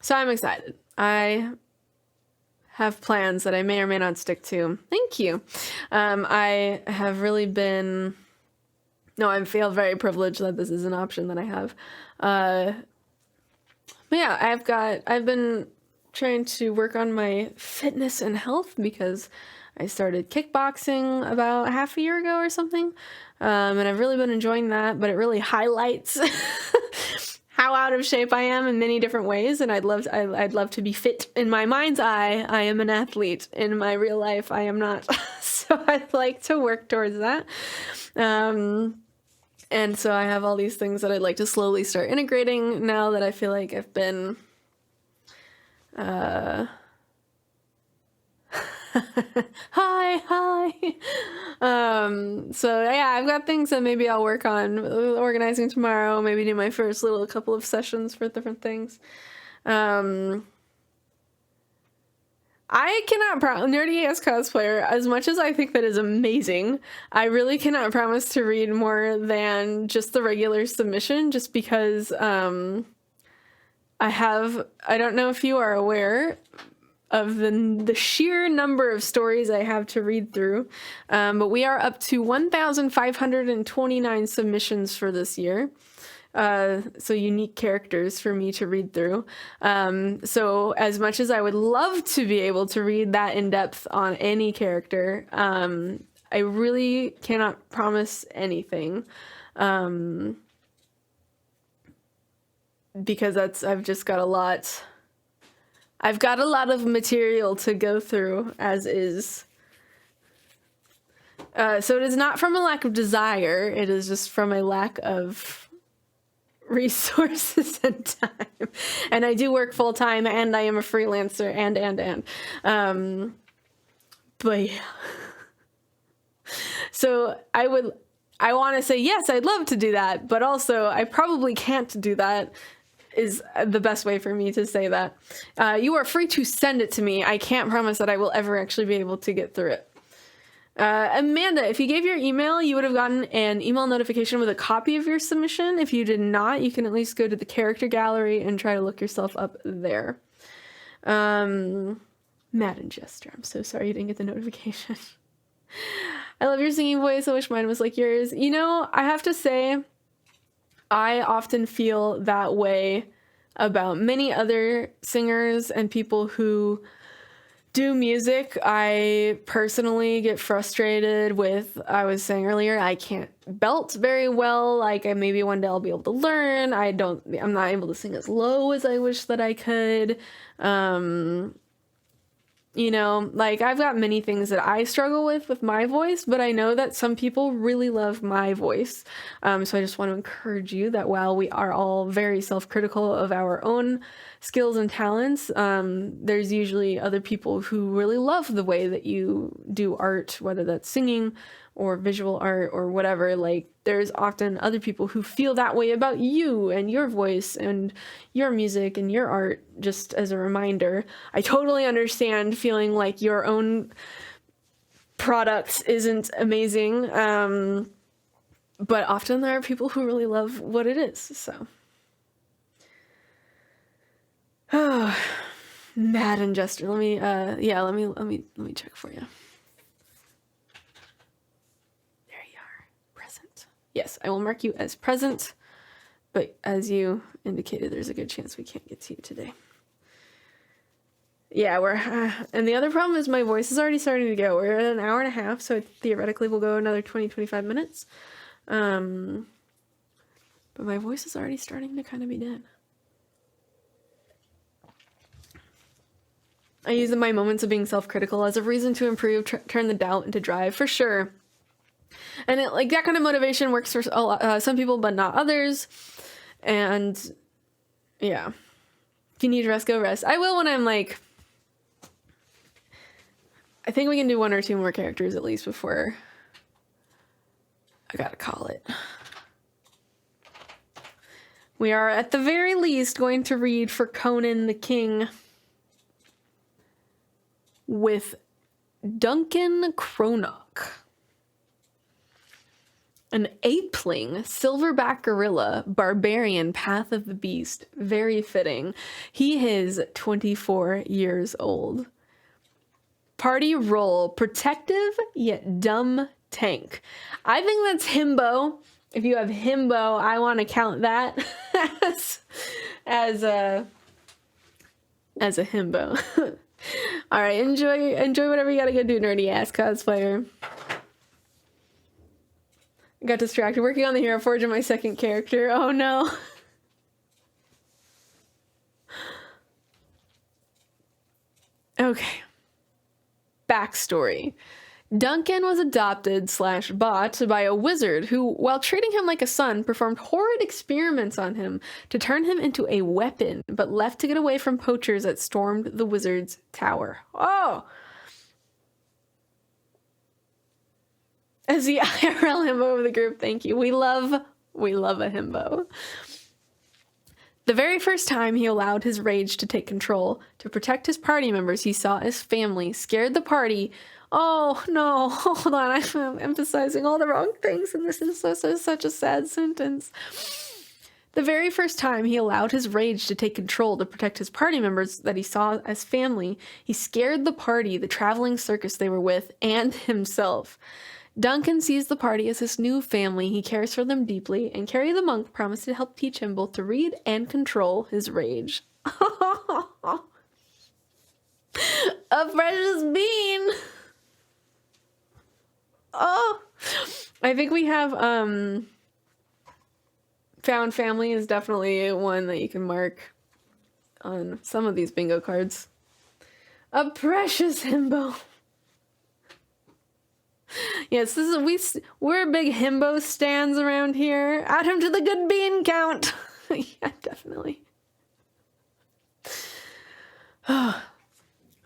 So I'm excited. I have plans that I may or may not stick to. Thank you. I have really been... No, I feel very privileged that this is an option that I have. But yeah, I've been trying to work on my fitness and health because I started kickboxing about half a year ago or something. And I've really been enjoying that, but it really highlights how out of shape I am in many different ways. And I'd love to be fit. In my mind's eye, I am an athlete. In my real life, I am not. So I'd like to work towards that. And so I have all these things that I'd like to slowly start integrating now that I feel like I've been Hi. So yeah, I've got things that maybe I'll work on organizing tomorrow, maybe do my first little couple of sessions for different things. I cannot nerdy ass cosplayer, as much as I think that is amazing, I really cannot promise to read more than just the regular submission, just because I don't know if you are aware of the sheer number of stories I have to read through, but we are up to 1,529 submissions for this year. So unique characters for me to read through. So as much as I would love to be able to read that in depth on any character, I really cannot promise anything. Because I've just got a lot. I've got a lot of material to go through as is. So it is not from a lack of desire, it is just from a lack of resources and time. And I do work full time, and I am a freelancer, and but yeah. So I want to say yes, I'd love to do that, but also I probably can't do that, is the best way for me to say that. You are free to send it to me. I can't promise that I will ever actually be able to get through it. Amanda, if you gave your email, you would have gotten an email notification with a copy of your submission. If you did not, you can at least go to the character gallery and try to look yourself up there. Madden Jester, I'm so sorry you didn't get the notification. I love your singing voice. I wish mine was like yours. You know, I have to say, I often feel that way about many other singers and people who do music. I personally get frustrated with, I was saying earlier, I can't belt very well. Like, maybe one day I'll be able to learn. I'm not able to sing as low as I wish that I could. You know, like, I've got many things that I struggle with my voice, but I know that some people really love my voice. So I just want to encourage you that while we are all very self-critical of our own skills and talents, there's usually other people who really love the way that you do art, whether that's singing or visual art or whatever. Like, there's often other people who feel that way about you and your voice and your music and your art. Just as a reminder, I totally understand feeling like your own product isn't amazing, but often there are people who really love what it is. So, Madden Jester, let me check for you. Yes, I will mark you as present, but as you indicated, there's a good chance we can't get to you today. Yeah, and the other problem is my voice is already starting to go. We're at an hour and a half, so theoretically we'll go another 20-25 minutes. But my voice is already starting to kind of be dead. I use my moments of being self-critical as a reason to improve, turn the doubt into drive, for sure. And that kind of motivation works for some people, but not others. And yeah, if you need to rest, go rest. I will when I'm like, I think we can do one or two more characters at least before I gotta call it. We are at the very least going to read for Conan the King with Dunkin Kronak. An apeling, silverback gorilla, barbarian, path of the beast. Very fitting. He is 24 years old. Party role, protective yet dumb tank. I think that's himbo. If you have himbo, I want to count that as a himbo. All right, enjoy whatever you gotta go do, nerdy ass cosplayer. Got distracted working on the Hero Forge of my second character. Oh no. Okay. Backstory. Dunkin was adopted / bought by a wizard who, while treating him like a son, performed horrid experiments on him to turn him into a weapon, but left to get away from poachers that stormed the wizard's tower. Oh! As the IRL himbo of the group, thank you. We love a himbo. The very first time he allowed his rage to take control, to protect his party members he saw as family, scared the party. Oh, no, hold on, I'm emphasizing all the wrong things, and this is such a sad sentence. The very first time he allowed his rage to take control to protect his party members that he saw as family, he scared the party, the traveling circus they were with, and himself. Dunkin sees the party as his new family. He cares for them deeply, and Carrie the monk promised to help teach him both to read and control his rage. A precious bean! Oh! I think we have, found family is definitely one that you can mark on some of these bingo cards. A precious himbo. Yes, we're big himbo stands around here. Add him to the good bean count. Yeah, definitely.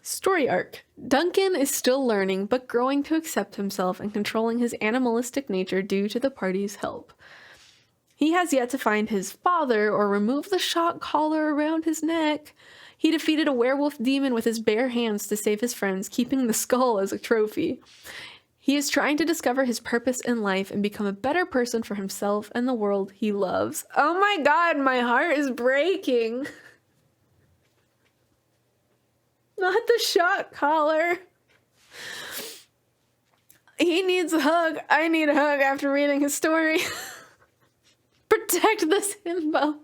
Story arc. Dunkin is still learning, but growing to accept himself and controlling his animalistic nature due to the party's help. He has yet to find his father or remove the shock collar around his neck. He defeated a werewolf demon with his bare hands to save his friends, keeping the skull as a trophy. He is trying to discover his purpose in life and become a better person for himself and the world he loves. Oh my god, my heart is breaking. Not the shock collar. He needs a hug. I need a hug after reading his story. Protect this himbo.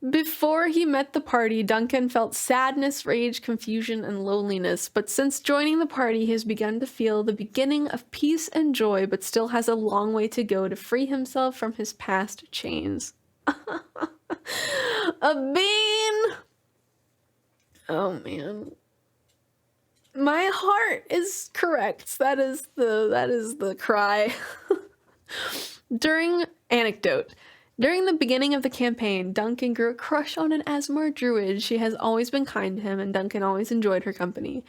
Before he met the party, Dunkin felt sadness, rage, confusion, and loneliness, but since joining the party, he has begun to feel the beginning of peace and joy, but still has a long way to go to free himself from his past chains. A bean! Oh, man. My heart is correct. That is the cry. During the beginning of the campaign, Dunkin grew a crush on an Asmar druid. She has always been kind to him, and Dunkin always enjoyed her company.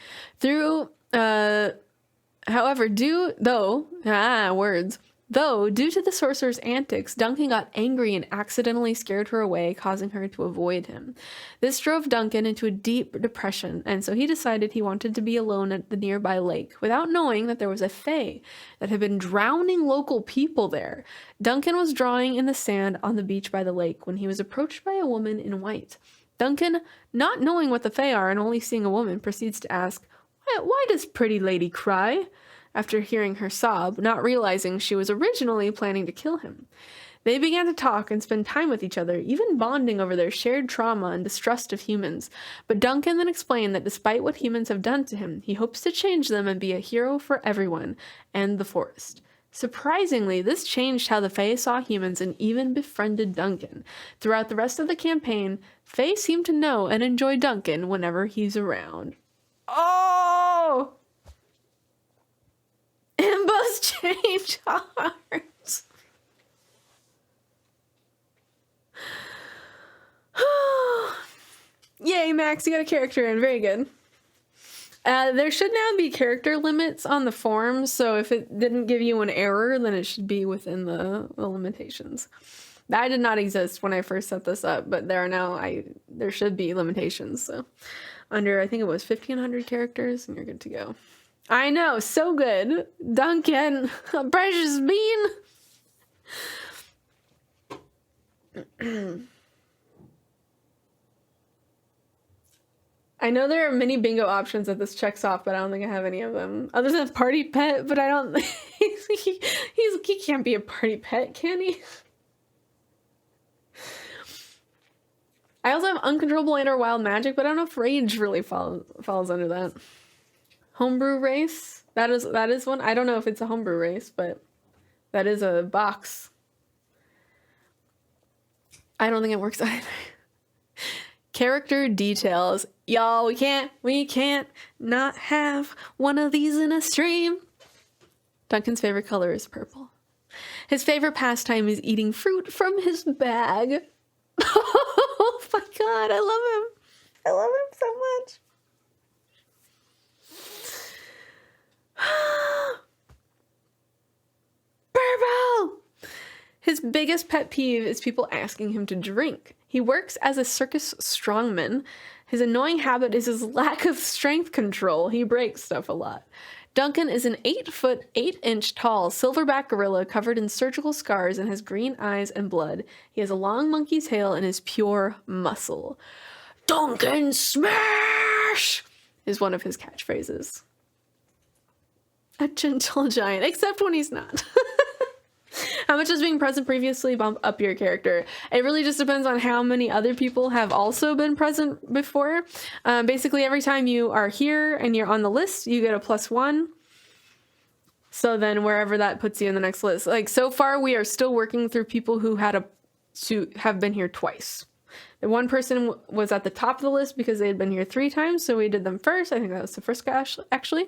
Though, due to the sorcerer's antics, Dunkin got angry and accidentally scared her away, causing her to avoid him. This drove Dunkin into a deep depression, and so he decided he wanted to be alone at the nearby lake, without knowing that there was a fae that had been drowning local people there. Dunkin was drawing in the sand on the beach by the lake when he was approached by a woman in white. Dunkin, not knowing what the fae are and only seeing a woman, proceeds to ask, "Why does pretty lady cry?" After hearing her sob, not realizing she was originally planning to kill him. They began to talk and spend time with each other, even bonding over their shared trauma and distrust of humans. But Dunkin then explained that despite what humans have done to him, he hopes to change them and be a hero for everyone and the forest. Surprisingly, this changed how the Fae saw humans and even befriended Dunkin. Throughout the rest of the campaign, Fae seem to know and enjoy Dunkin whenever he's around. Oh! Himbos change hearts. Yay, Max, you got a character in. Very good. There should now be character limits on the form, so if it didn't give you an error, then it should be within the limitations. That did not exist when I first set this up, but there should be limitations. So under, I think it was 1,500 characters, and you're good to go. I know, so good. Dunkin, a precious bean. I know there are many bingo options that this checks off, but I don't think I have any of them. Other than party pet, but I don't he can't be a party pet, can he? I also have uncontrollable and or wild magic, but I don't know if rage really falls under that. Homebrew race, that is one. I don't know if it's a homebrew race, but that is a box. I don't think it works either. Character details. Y'all, we can't not have one of these in a stream. Duncan's favorite color is purple. His favorite pastime is eating fruit from his bag. Oh my god, I love him. I love him so much. Purple! His biggest pet peeve is people asking him to drink. He works as a circus strongman. His annoying habit is his lack of strength control. He breaks stuff a lot. Duncan is an 8-foot, 8-inch tall silverback gorilla covered in surgical scars and has green eyes and blood. He has a long monkey tail and is pure muscle. Duncan Smash is one of his catchphrases. A gentle giant, except when he's not. How much does being present previously bump up your character? It really just depends on how many other people have also been present before. Basically, every time you are here and you're on the list, you get a +1. So then wherever that puts you in the next list. Like, so far, we are still working through people who have been here twice. The one person was at the top of the list because they had been here 3 times, so we did them first. I think that was Sofriska, actually.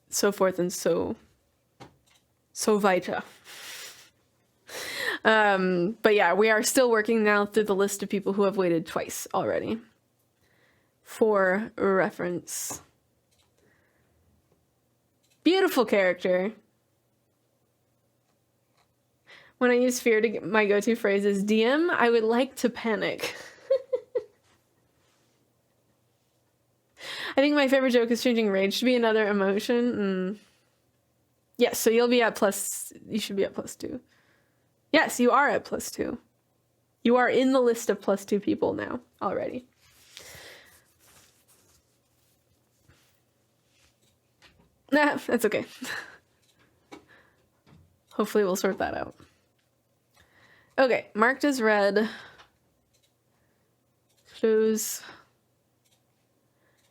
So forth and so weiter. But yeah, we are still working now through the list of people who have waited twice already. For reference. Beautiful character. When I use fear to get my go-to phrase is DM, I would like to panic. I think my favorite joke is changing rage to be another emotion. Yes, so you'll be at you should be at +2. Yes, you are at +2. You are in the list of +2 people now already. Nah, that's okay. Hopefully we'll sort that out. Okay, marked as red. Close.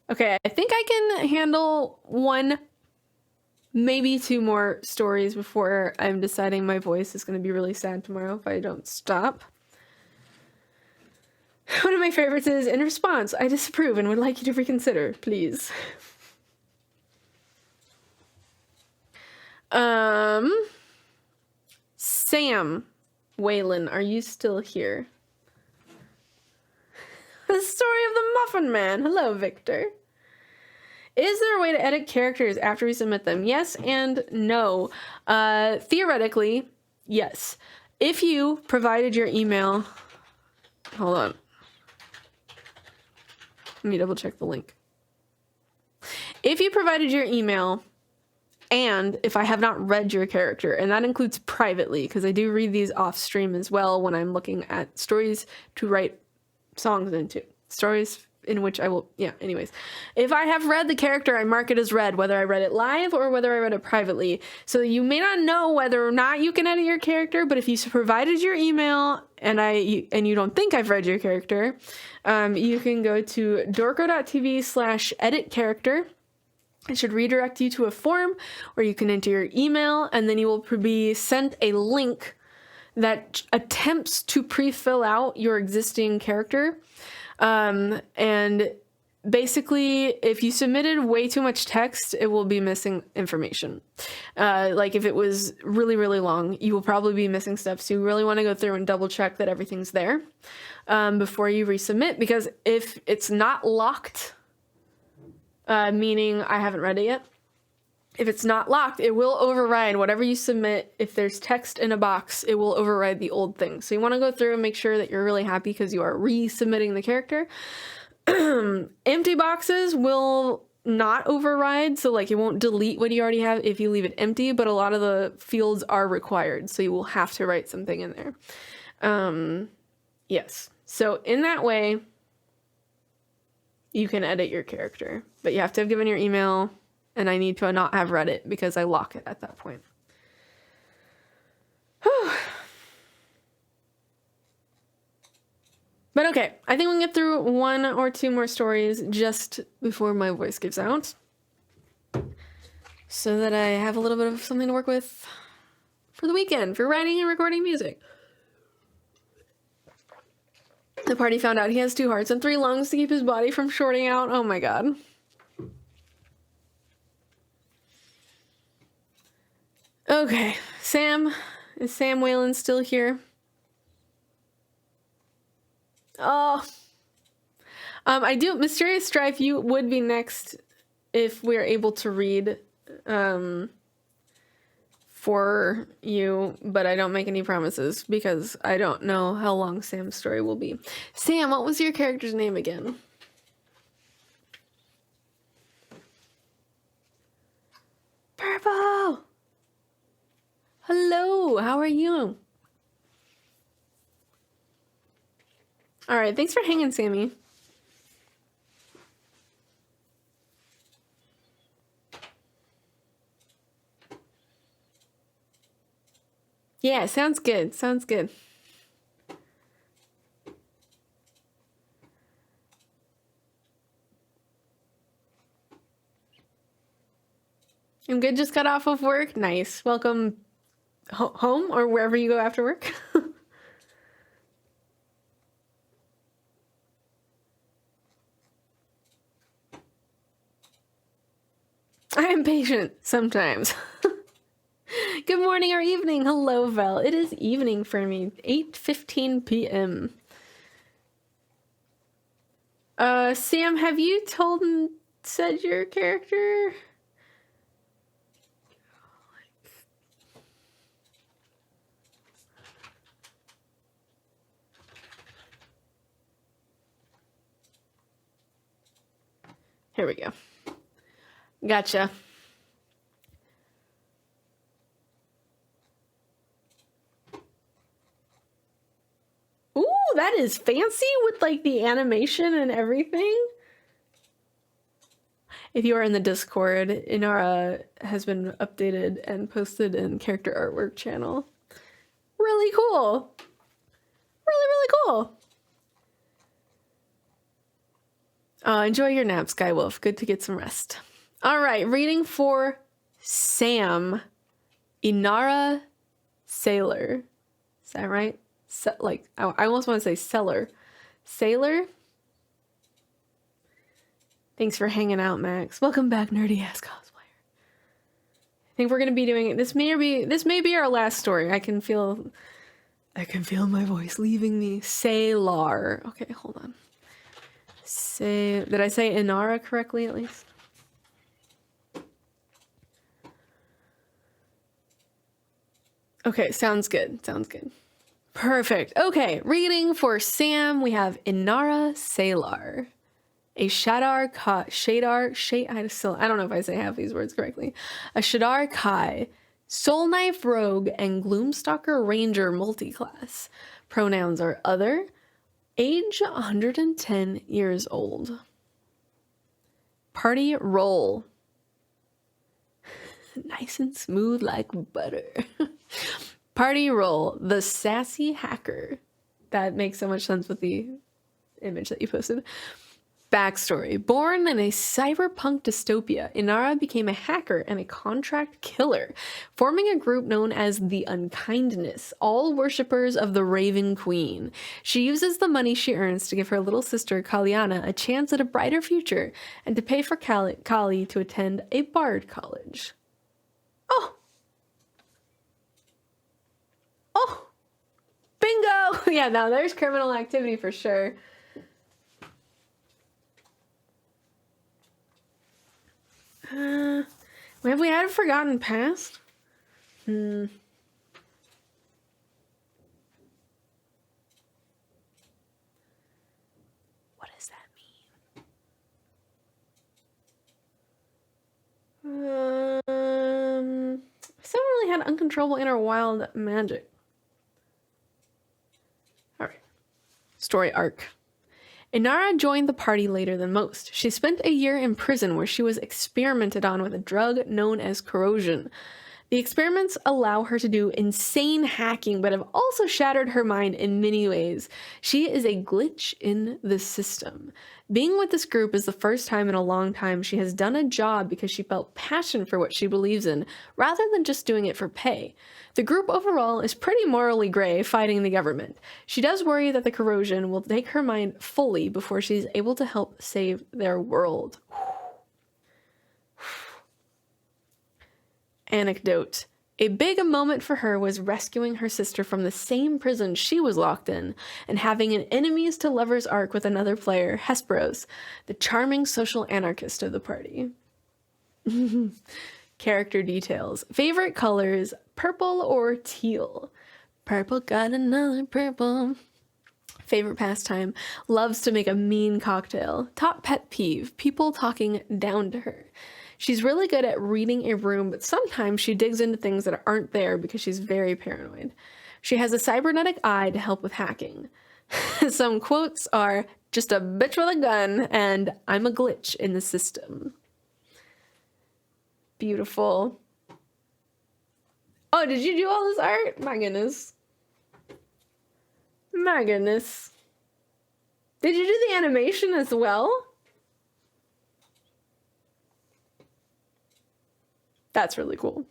Okay, I think I can handle 1, maybe 2 more stories before I'm deciding my voice is going to be really sad tomorrow if I don't stop. One of my favorites is, in response, I disapprove and would like you to reconsider, please. Sam, Whalen, are you still here? The story of the Muffin Man. Hello, Victor. Is there a way to edit characters after we submit them? Yes and no. Theoretically, yes. If you provided your email... Hold on. Let me double check the link. If you provided your email, and if I have not read your character, and that includes privately, because I do read these off stream as well when I'm looking at stories to write songs into. Stories in which I will, yeah, anyways. If I have read the character, I mark it as read, whether I read it live or whether I read it privately. So you may not know whether or not you can edit your character, but if you provided your email and you don't think I've read your character, you can go to dorko.tv/edit character. It should redirect you to a form where you can enter your email, and then you will be sent a link that attempts to pre-fill out your existing character. And basically, if you submitted way too much text, it will be missing information. Like if it was really, really long, you will probably be missing stuff. So you really want to go through and double check that everything's there before you resubmit, because if it's not locked, meaning I haven't read it yet, if it's not locked, it will override whatever you submit. If there's text in a box, it will override the old thing. So you want to go through and make sure that you're really happy because you are resubmitting the character. Empty boxes will not override, so like it won't delete what you already have if you leave it empty, but a lot of the fields are required, so you will have to write something in there. Yes. So in that way, you can edit your character, but you have to have given your email. And I need to not have read it because I lock it at that point. But okay, I think we can get through 1 or 2 more stories just before my voice gives out. So that I have a little bit of something to work with for the weekend, for writing and recording music. The party found out he has 2 hearts and 3 lungs to keep his body from shorting out. Oh my god. Okay, Sam. Is Sam Whalen still here? Oh. I do. Mysterious Strife, you would be next if we're able to read for you, but I don't make any promises because I don't know how long Sam's story will be. Sam, what was your character's name again? Purple! Hello, how are you? Alright, thanks for hanging, Sammy. Yeah, sounds good. Sounds good. I'm good. Just got off of work. Nice. Welcome home or wherever you go after work. I am patient sometimes. Good morning or evening. Hello, Vel. It is evening for me. 8:15 p.m. Sam, have you said your character? Here we go. Gotcha. Ooh, that is fancy with like the animation and everything. If you are in the Discord, Inara has been updated and posted in character artwork channel. Really cool. Really, really cool. Enjoy your nap, Skywolf. Good to get some rest. All right, reading for Sam. Inara Ceylar. Is that right? I almost want to say Seller. Ceylar? Thanks for hanging out, Max. Welcome back, nerdy ass cosplayer. I think we're gonna be doing it. This may be our last story. I can feel my voice leaving me. Ceylar. Okay, hold on. Did I say Inara correctly at least? Okay, sounds good. Sounds good. Perfect. Okay, reading for Sam, we have Inara Ceylar. A I don't know if I say half these words correctly. A Shadar Kai, Soul Knife Rogue, and Gloomstalker Ranger multiclass. Pronouns are other. Age 110 years old. Party roll. Nice and smooth like butter. Party roll. The sassy hacker. That makes so much sense with the image that you posted. Backstory. Born in a cyberpunk dystopia, Inara became a hacker and a contract killer, forming a group known as the Unkindness, all worshippers of the Raven Queen. She uses the money she earns to give her little sister, Kaliana, a chance at a brighter future and to pay for Kali to attend a bard college. Oh! Oh! Bingo! Yeah, now there's criminal activity for sure. Have we had a forgotten past? What does that mean? Someone really had uncontrollable inner wild magic. Alright. Story arc. Inara joined the party later than most. She spent a year in prison where she was experimented on with a drug known as corrosion. The experiments allow her to do insane hacking, but have also shattered her mind in many ways. She is a glitch in the system. Being with this group is the first time in a long time she has done a job because she felt passion for what she believes in, rather than just doing it for pay. The group overall is pretty morally gray, fighting the government. She does worry that the corrosion will take her mind fully before she's able to help save their world. Anecdote. A big moment for her was rescuing her sister from the same prison she was locked in, and having an enemies to lovers arc with another player, Hesperos, the charming social anarchist of the party. Character details. Favorite colors, purple or teal. Purple got another purple. Favorite pastime, loves to make a mean cocktail. Top pet peeve, people talking down to her. She's really good at reading a room, but sometimes she digs into things that aren't there because she's very paranoid. She has a cybernetic eye to help with hacking. Some quotes are, just a bitch with a gun, and I'm a glitch in the system. Beautiful. Oh, did you do all this art? My goodness. My goodness. Did you do the animation as well? That's really cool.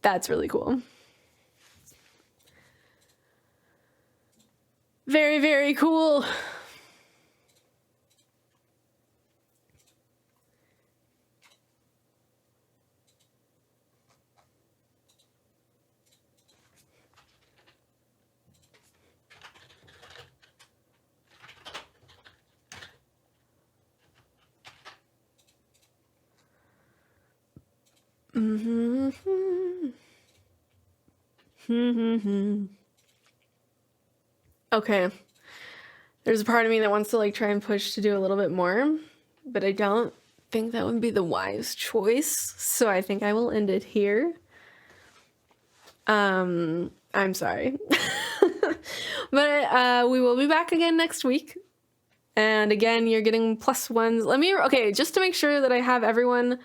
That's really cool. Very, very cool. Okay. There's a part of me that wants to like try and push to do a little bit more, but I don't think that would be the wise choice. So I think I will end it here. I'm sorry. But we will be back again next week. And again, you're getting +1s. Okay, just to make sure that I have everyone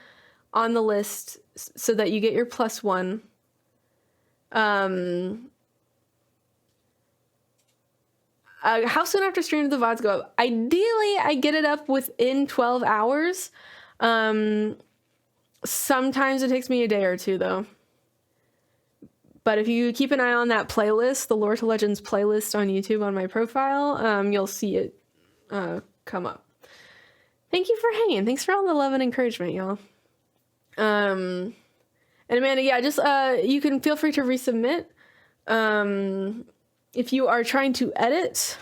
on the list so that you get your +1. How soon after stream do the VODs go up? Ideally, I get it up within 12 hours. Sometimes it takes me a day or two, though. But if you keep an eye on that playlist, the Lore to Legends playlist on YouTube on my profile, you'll see it come up. Thank you for hanging. Thanks for all the love and encouragement, y'all. And Amanda, yeah, just you can feel free to resubmit. If you are trying to edit,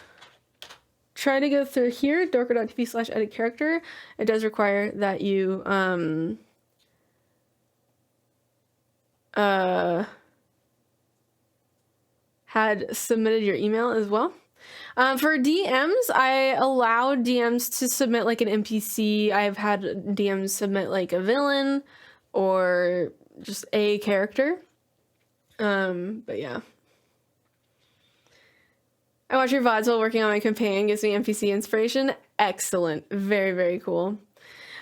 try to go through here, dorker.tv/edit character. It does require that you had submitted your email as well. For DMs, I allowed DMs to submit like an NPC. I've had DMs submit like a villain or just a character. But yeah. I watch your VODs while working on my campaign. Gives me NPC inspiration. Excellent. Very, very cool.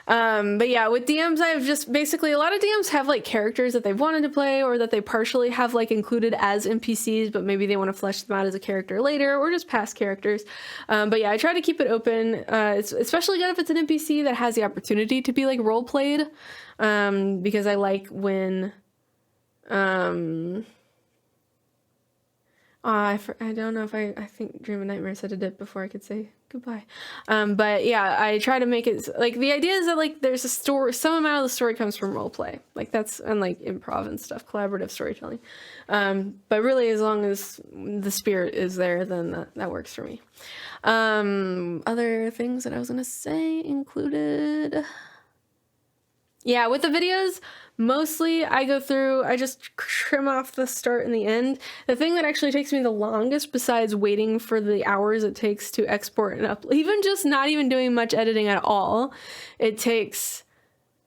But yeah, with DMs, I've just basically, a lot of DMs have like characters that they've wanted to play or that they partially have like included as NPCs, but maybe they want to flesh them out as a character later or just past characters. But yeah, I try to keep it open. It's especially good if it's an NPC that has the opportunity to be like role played. Because I like when, I don't know if I think Dream of Nightmares had a dip before I could say goodbye. But yeah, I try to make it like the idea is that like there's a story, some amount of the story comes from role play, like that's, and like improv and stuff, collaborative storytelling. But really, as long as the spirit is there, then that works for me. Other things that I was gonna say included. Yeah, with the videos, mostly I just trim off the start and the end. The thing that actually takes me the longest, besides waiting for the hours it takes to export and upload, even just not even doing much editing at all, it takes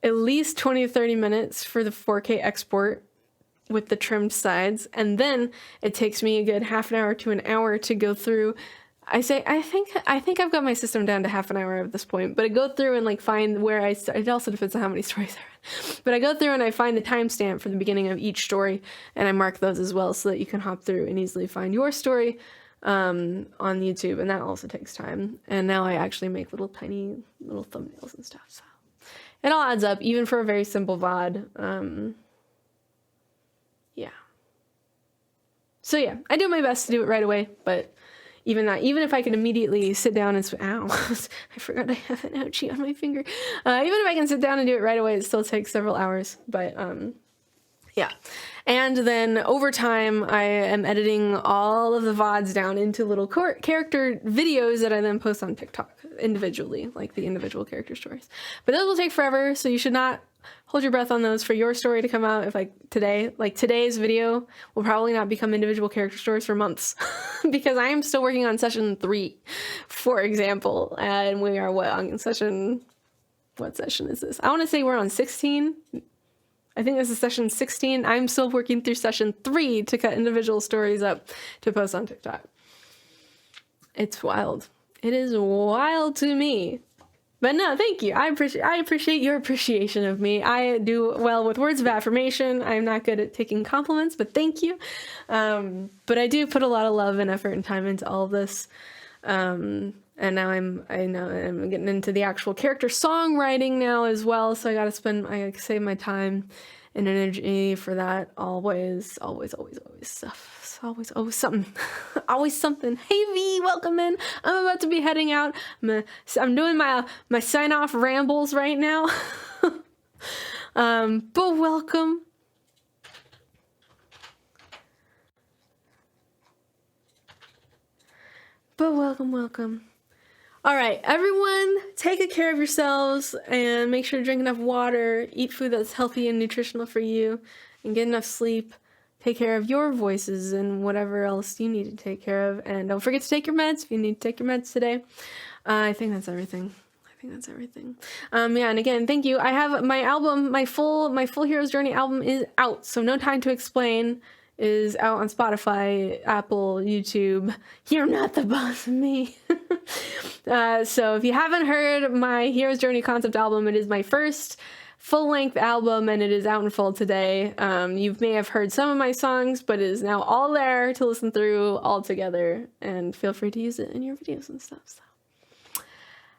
at least 20 to 30 minutes for the 4K export with the trimmed sides. And then it takes me a good half an hour to an hour to go through I think I've got my system down to half an hour at this point, but I go through and like find where it also depends on how many stories I read. But I go through and I find the timestamp for the beginning of each story, and I mark those as well so that you can hop through and easily find your story on YouTube, and that also takes time. And now I actually make tiny little thumbnails and stuff, so it all adds up, even for a very simple VOD. Yeah. So yeah, I do my best to do it right away, but even if I can immediately sit down and ow, I forgot I have an ouchie on my finger. Even if I can sit down and do it right away, it still takes several hours. But yeah. And then over time, I am editing all of the VODs down into little character videos that I then post on TikTok individually, like the individual character stories. But those will take forever, so you should not hold your breath on those for your story to come out. If today's video will probably not become individual character stories for months because I am still working on session 3, for example, and we are what session is this? I want to say we're on 16. I think this is session 16. I'm still working through session 3 to cut individual stories up to post on TikTok. It's wild. It is wild to me. But no, thank you. I appreciate your appreciation of me. I do well with words of affirmation. I'm not good at taking compliments, but thank you. But I do put a lot of love and effort and time into all of this. And now I'm getting into the actual character songwriting now as well. So I save my time and energy for that. Always stuff. Always something. Always something. Hey V, welcome in. I'm about to be heading out. I'm doing my sign off rambles right now. But welcome. Welcome. All right, everyone, take good care of yourselves and make sure to drink enough water, eat food that's healthy and nutritional for you, and get enough sleep. Take care of your voices and whatever else you need to take care of. And don't forget to take your meds if you need to take your meds today. I think that's everything. Yeah, and again, thank you. I have my album, my full Hero's Journey album is out. So No Time to Explain is out on Spotify, Apple, YouTube. You're not the boss of me. So if you haven't heard my Hero's Journey concept album, it is my first full-length album, and it is out in full today. You may have heard some of my songs, but it is now all there to listen through all together, and feel free to use it in your videos and stuff. So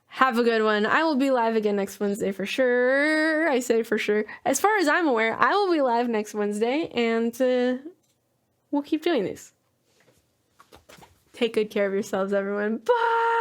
have a good one. I will be live again next Wednesday for sure. I say for sure. As far as I'm aware, I will be live next Wednesday, and we'll keep doing these. Take good care of yourselves, everyone. Bye!